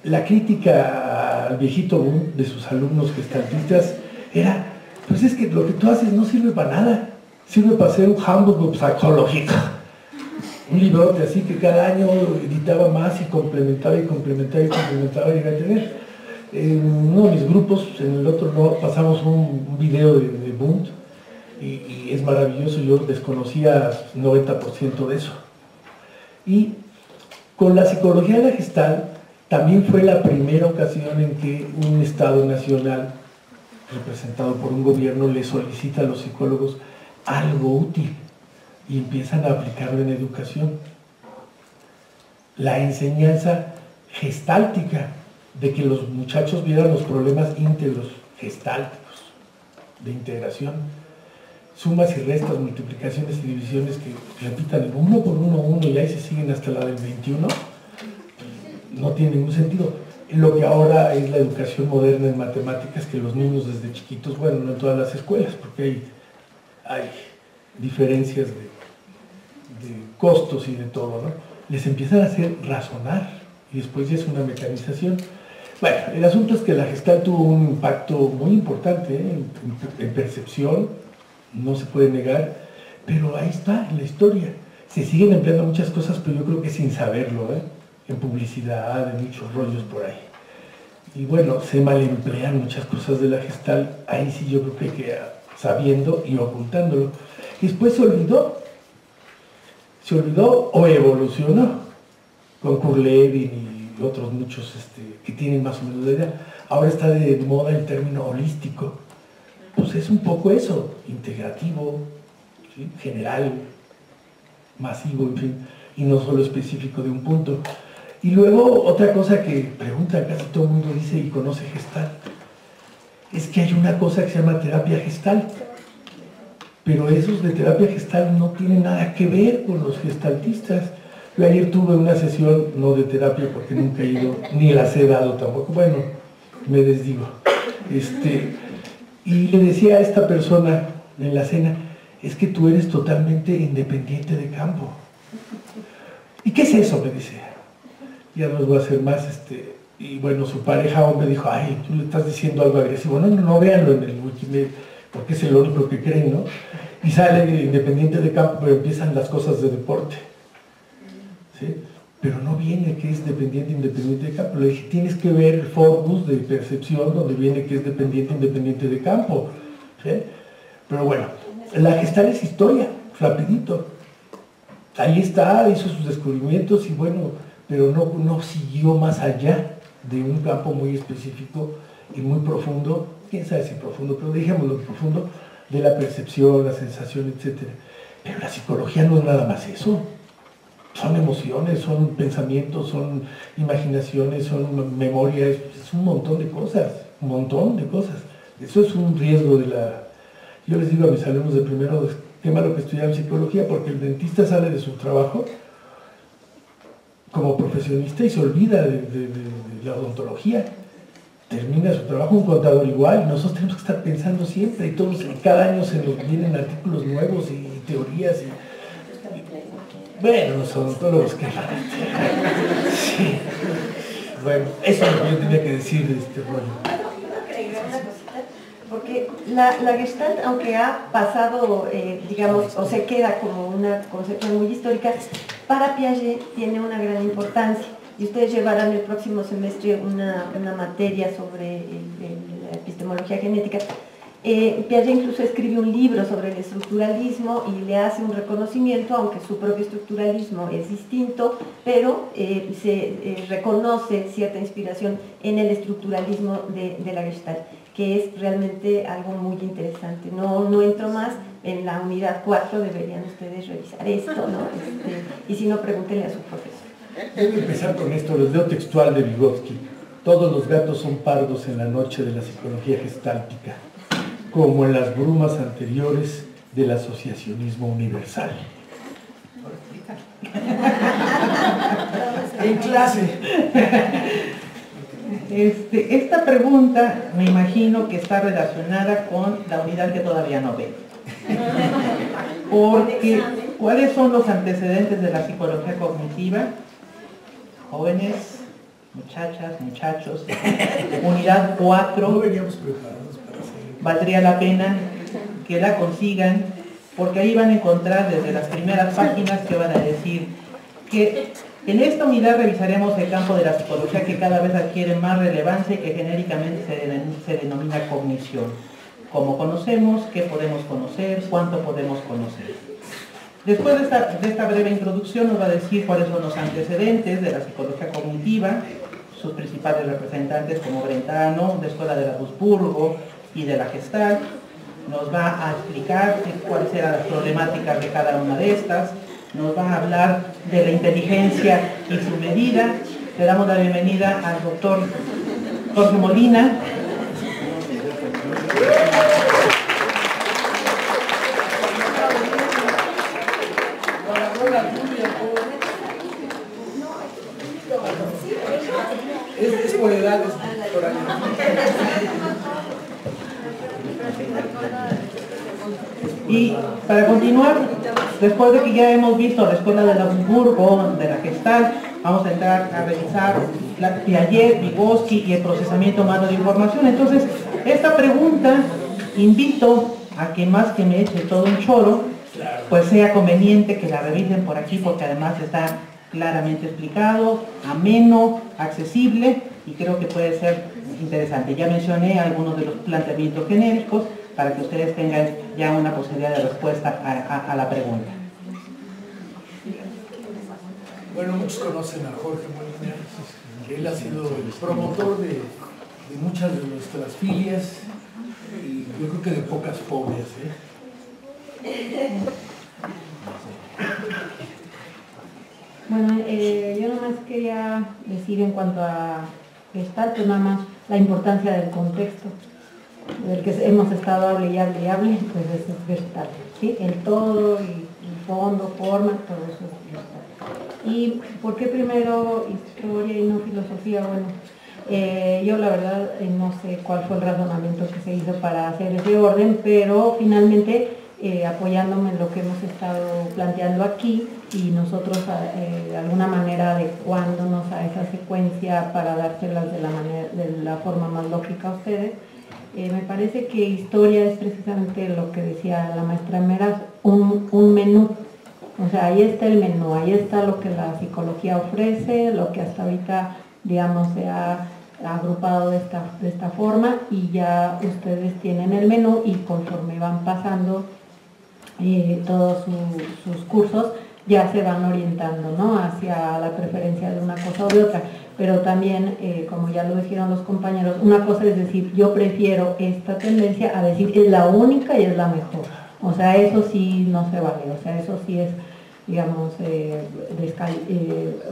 la crítica al viejito Wundt de sus alumnos gestaltistas era, pues es que lo que tú haces no sirve para nada, sirve para hacer un Handbuch psicológico, un librote así que cada año editaba más y complementaba y complementaba y complementaba y iba a tener. En uno de mis grupos, en el otro no, pasamos un video de Wundt y es maravilloso, yo desconocía 90% de eso. Y con la psicología de la Gestalt también fue la primera ocasión en que un Estado nacional representado por un gobierno le solicita a los psicólogos algo útil y empiezan a aplicarlo en educación. La enseñanza gestáltica, de que los muchachos vieran los problemas íntegros, gestálticos, de integración, sumas y restas, multiplicaciones y divisiones que repitan el 1 por 1, 1 y ahí se siguen hasta la del 21, no tiene ningún sentido. Lo que ahora es la educación moderna en matemáticas, que los niños desde chiquitos, bueno, no en todas las escuelas, porque hay diferencias de costos y de todo, ¿no? Les empiezan a hacer razonar y después ya es una mecanización. Bueno, el asunto es que la Gestalt tuvo un impacto muy importante en percepción, no se puede negar, pero ahí está, en la historia. Se siguen empleando muchas cosas, pero yo creo que sin saberlo, en publicidad, en muchos rollos por ahí. Y bueno, se malemplean muchas cosas de la Gestalt, ahí sí yo creo que hay que sabiendo y ocultándolo. Y después se olvidó o evolucionó con Kurlevin y otros muchos que tienen más o menos la idea. Ahora está de moda el término holístico. Pues es un poco eso, integrativo, ¿sí? General, masivo, en fin. y no solo específico de un punto. Y luego otra cosa que pregunta casi todo el mundo, dice y conoce Gestalt, es que hay una cosa que se llama terapia Gestalt, pero esos de terapia Gestalt no tienen nada que ver con los gestaltistas. Yo ayer tuve una sesión, no de terapia porque nunca he ido, ni las he dado tampoco, bueno, me desdigo. Y le decía a esta persona en la cena, es que tú eres totalmente independiente de campo. ¿Y qué es eso?, me dice. Ya no les voy a hacer más, y bueno, su pareja hombre dijo, ay, tú le estás diciendo algo agresivo. No, véanlo en el Wikimedia, porque es el único que creen, ¿no? Y sale independiente de campo, pero empiezan las cosas de deporte. ¿Sí? Pero no viene que es independiente de campo. Le dije, tienes que ver el Forbus de percepción donde viene que es independiente de campo. ¿Sí? Pero bueno, la Gestalt es historia, rapidito. Ahí está, hizo sus descubrimientos y bueno, pero no siguió más allá de un campo muy específico y muy profundo, quién sabe si profundo, pero dejémoslo profundo, de la percepción, la sensación, etc. Pero la psicología no es nada más eso. Son emociones, son pensamientos, son imaginaciones, son memorias, es un montón de cosas, un montón de cosas. Eso es un riesgo de la... Yo les digo a mis alumnos de primero, qué malo que estudian psicología, porque el dentista sale de su trabajo como profesionista y se olvida de la odontología. Termina su trabajo, un contador igual, nosotros tenemos que estar pensando siempre, y todos, cada año se nos vienen artículos nuevos y teorías y... Bueno, los odontólogos que... Sí. Bueno, eso es lo que yo tenía que decir de este rollo. Porque la Gestalt, aunque ha pasado, digamos, o se queda como una concepción muy histórica, para Piaget tiene una gran importancia. Y ustedes llevarán el próximo semestre una materia sobre la epistemología genética. Piaget incluso escribe un libro sobre el estructuralismo y le hace un reconocimiento, aunque su propio estructuralismo es distinto, pero se reconoce cierta inspiración en el estructuralismo de la Gestalt, que es realmente algo muy interesante. No entro más, en la unidad 4 deberían ustedes revisar esto, ¿no? Y si no, pregúntenle a su profesor. Debo empezar con esto, los leo textual de Vygotsky. Todos los gatos son pardos en la noche de la psicología gestáltica, como en las brumas anteriores del asociacionismo universal. En clase. Esta pregunta me imagino que está relacionada con la unidad que todavía no ve. Porque, ¿cuáles son los antecedentes de la psicología cognitiva? Jóvenes, muchachas, muchachos, unidad 4. No veníamos preparados para hacer. Valdría la pena que la consigan, porque ahí van a encontrar desde las primeras páginas que van a decir que en esta unidad revisaremos el campo de la psicología que cada vez adquiere más relevancia y que genéricamente se denomina cognición. ¿Cómo conocemos? ¿Qué podemos conocer? ¿Cuánto podemos conocer? Después de esta breve introducción nos va a decir cuáles son los antecedentes de la psicología cognitiva, sus principales representantes como Brentano, de Escuela de Augsburgo y de la Gestalt. Nos va a explicar cuáles eran las problemáticas de cada una de estas. Nos va a hablar de la inteligencia y su medida. Le damos la bienvenida al doctor Jorge Molina. Es por edades, por años. Y para continuar, después de que ya hemos visto la Escuela de Augsburgo, de la Gestalt, vamos a entrar a revisar Piaget, Vygotsky y el procesamiento humano de información. Entonces, esta pregunta invito a que más que me eche todo un choro, pues sea conveniente que la revisen por aquí, porque además está claramente explicado, ameno, accesible, y creo que puede ser interesante. Ya mencioné algunos de los planteamientos genéricos para que ustedes tengan ya una posibilidad de respuesta a la pregunta. Bueno, muchos conocen a Jorge Molina, que él ha sido el promotor de muchas de nuestras filias, y yo creo que de pocas fobias, Bueno, yo nada más quería decir en cuanto a Gestalt, pues nada más la importancia del contexto, del que hemos estado hable y hable, pues eso es Gestalt, ¿sí? El todo y fondo, forma, todo eso es Gestalt. ¿Y por qué primero historia y no filosofía? Bueno, yo la verdad no sé cuál fue el razonamiento que se hizo para hacer ese orden, pero finalmente apoyándome en lo que hemos estado planteando aquí y nosotros de alguna manera adecuándonos a esa secuencia para dárselas de la forma más lógica a ustedes, me parece que historia es precisamente lo que decía la maestra Meras, un menú. O sea, ahí está el menú, ahí está lo que la psicología ofrece, lo que hasta ahorita, digamos, se ha agrupado de esta forma, y ya ustedes tienen el menú y conforme van pasando todos sus cursos ya se van orientando, ¿no?, hacia la preferencia de una cosa o de otra. Pero también, como ya lo dijeron los compañeros, una cosa es decir, yo prefiero esta tendencia, a decir es la única y es la mejor. O sea, eso sí no se vale, o sea, eso sí es, digamos,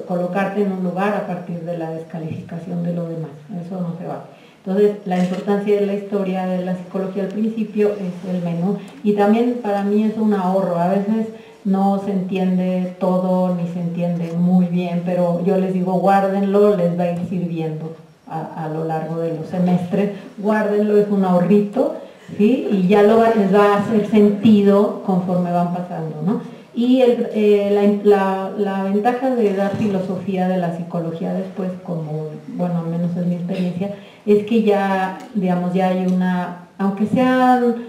colocarte en un lugar a partir de la descalificación de lo demás, eso no se vale. Entonces, la importancia de la historia de la psicología al principio es el menú, y también para mí es un ahorro. A veces no se entiende todo ni se entiende muy bien, pero yo les digo, guárdenlo, les va a ir sirviendo a lo largo de los semestres, guárdenlo, es un ahorrito, ¿sí? Y ya les va a hacer sentido conforme van pasando, ¿no? Y la ventaja de dar filosofía de la psicología después, como, bueno, al menos es mi experiencia, es que ya, digamos, ya hay aunque sean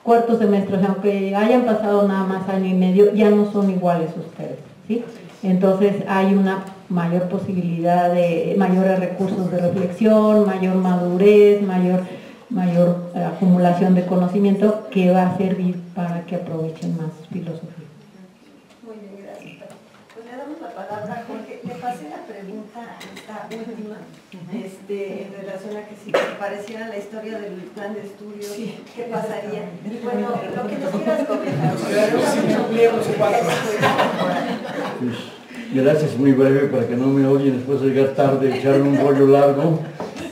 cuartos semestres, aunque hayan pasado nada más año y medio, ya no son iguales ustedes, ¿sí? Entonces hay una mayor posibilidad de mayores recursos de reflexión, mayor madurez, mayor acumulación de conocimiento, que va a servir para que aprovechen más filosofía. Muy bien, gracias. Pues le damos la palabra a Jorge. Le pasé la pregunta, esta última, en relación a que si pareciera la historia del plan de estudios, sí, ¿qué pasaría? Y bueno, lo que nos quieras comentar. Gracias, muy breve, para que no me odien después de llegar tarde, echarme un rollo largo.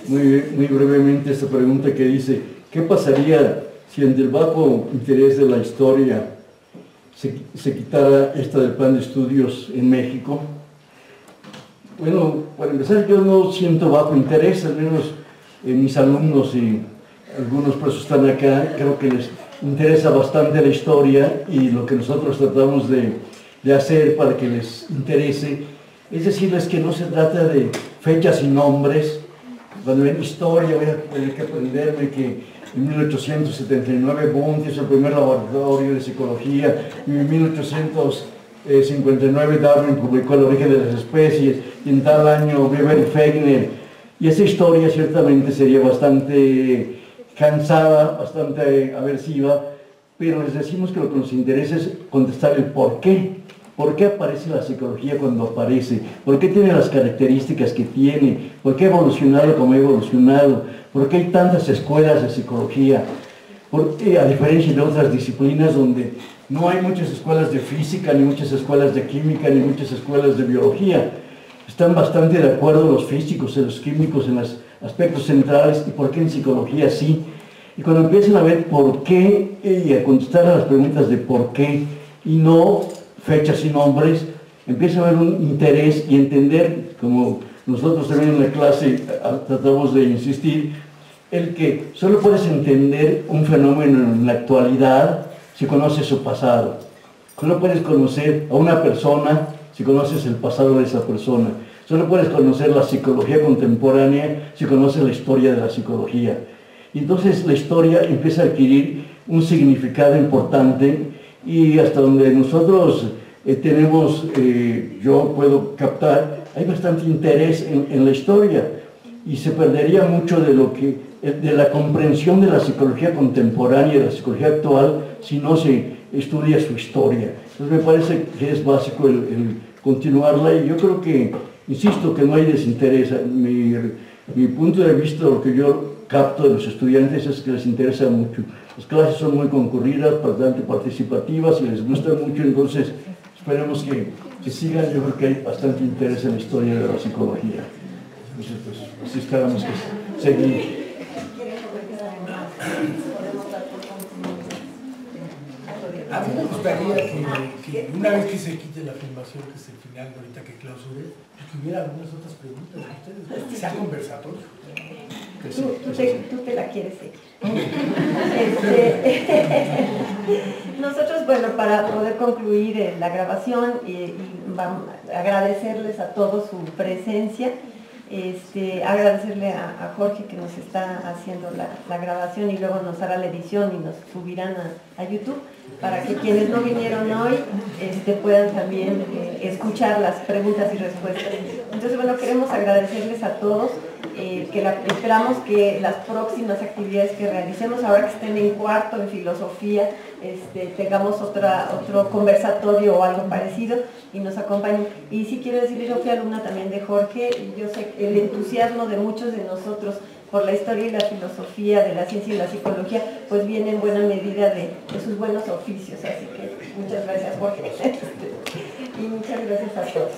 Muy brevemente esta pregunta que dice, ¿qué pasaría si ante el bajo interés de la historia se quitara esta del plan de estudios en México? Bueno, para empezar, yo no siento bajo interés, al menos mis alumnos y algunos por eso están acá, creo que les interesa bastante la historia, y lo que nosotros tratamos de hacer para que les interese es decirles que no se trata de fechas y nombres. Cuando ven historia voy a tener que aprenderme que en 1879 Wundt hizo el primer laboratorio de psicología, y en 1859 Darwin publicó El origen de las especies, y en tal año Weber y Fechner. Y esa historia ciertamente sería bastante cansada, bastante aversiva, pero les decimos que lo que nos interesa es contestar el por qué. ¿Por qué aparece la psicología cuando aparece? ¿Por qué tiene las características que tiene? ¿Por qué ha evolucionado como ha evolucionado? ¿Por qué hay tantas escuelas de psicología? Porque, a diferencia de otras disciplinas donde no hay muchas escuelas de física, ni muchas escuelas de química, ni muchas escuelas de biología, están bastante de acuerdo los físicos y los químicos en los aspectos centrales, y por qué en psicología sí. Y cuando empiezan a ver por qué y a contestar a las preguntas de por qué y no fechas y nombres, empieza a haber un interés y entender, como nosotros también en la clase tratamos de insistir, el que solo puedes entender un fenómeno en la actualidad si conoces su pasado. Solo puedes conocer a una persona si conoces el pasado de esa persona. Solo puedes conocer la psicología contemporánea si conoces la historia de la psicología. Y entonces la historia empieza a adquirir un significado importante, y hasta donde nosotros yo puedo captar, hay bastante interés en la historia, y se perdería mucho de la comprensión de la psicología contemporánea y de la psicología actual si no se estudia su historia. Entonces me parece que es básico el continuarla, y yo creo que, insisto, que no hay desinterés. Mi punto de vista, lo que yo capto de los estudiantes es que les interesa mucho. Las clases son muy concurridas, bastante participativas, y les gusta mucho, entonces esperemos que que sigan, yo creo que hay bastante interés en la historia de la psicología. Entonces, pues, así esperamos que seguir. A mí me gustaría que una vez que se quite la filmación, que es el final, ahorita que clausure, que hubiera algunas otras preguntas de ustedes, que sea conversatorio. Tú te la quieres seguir. Nosotros, bueno, para poder concluir la grabación y vamos a agradecerles a todos su presencia, agradecerle a Jorge que nos está haciendo la grabación y luego nos hará la edición y nos subirán a YouTube para que quienes no vinieron hoy puedan también escuchar las preguntas y respuestas. Entonces, bueno, queremos agradecerles a todos, esperamos que las próximas actividades que realicemos, ahora que estén en cuarto en filosofía, tengamos otro conversatorio o algo parecido y nos acompañen. Y sí quiero decirles, yo fui alumna también de Jorge y yo sé el entusiasmo de muchos de nosotros por la historia y la filosofía de la ciencia y la psicología, pues viene en buena medida de sus buenos oficios, así que muchas gracias Jorge y muchas gracias a todos.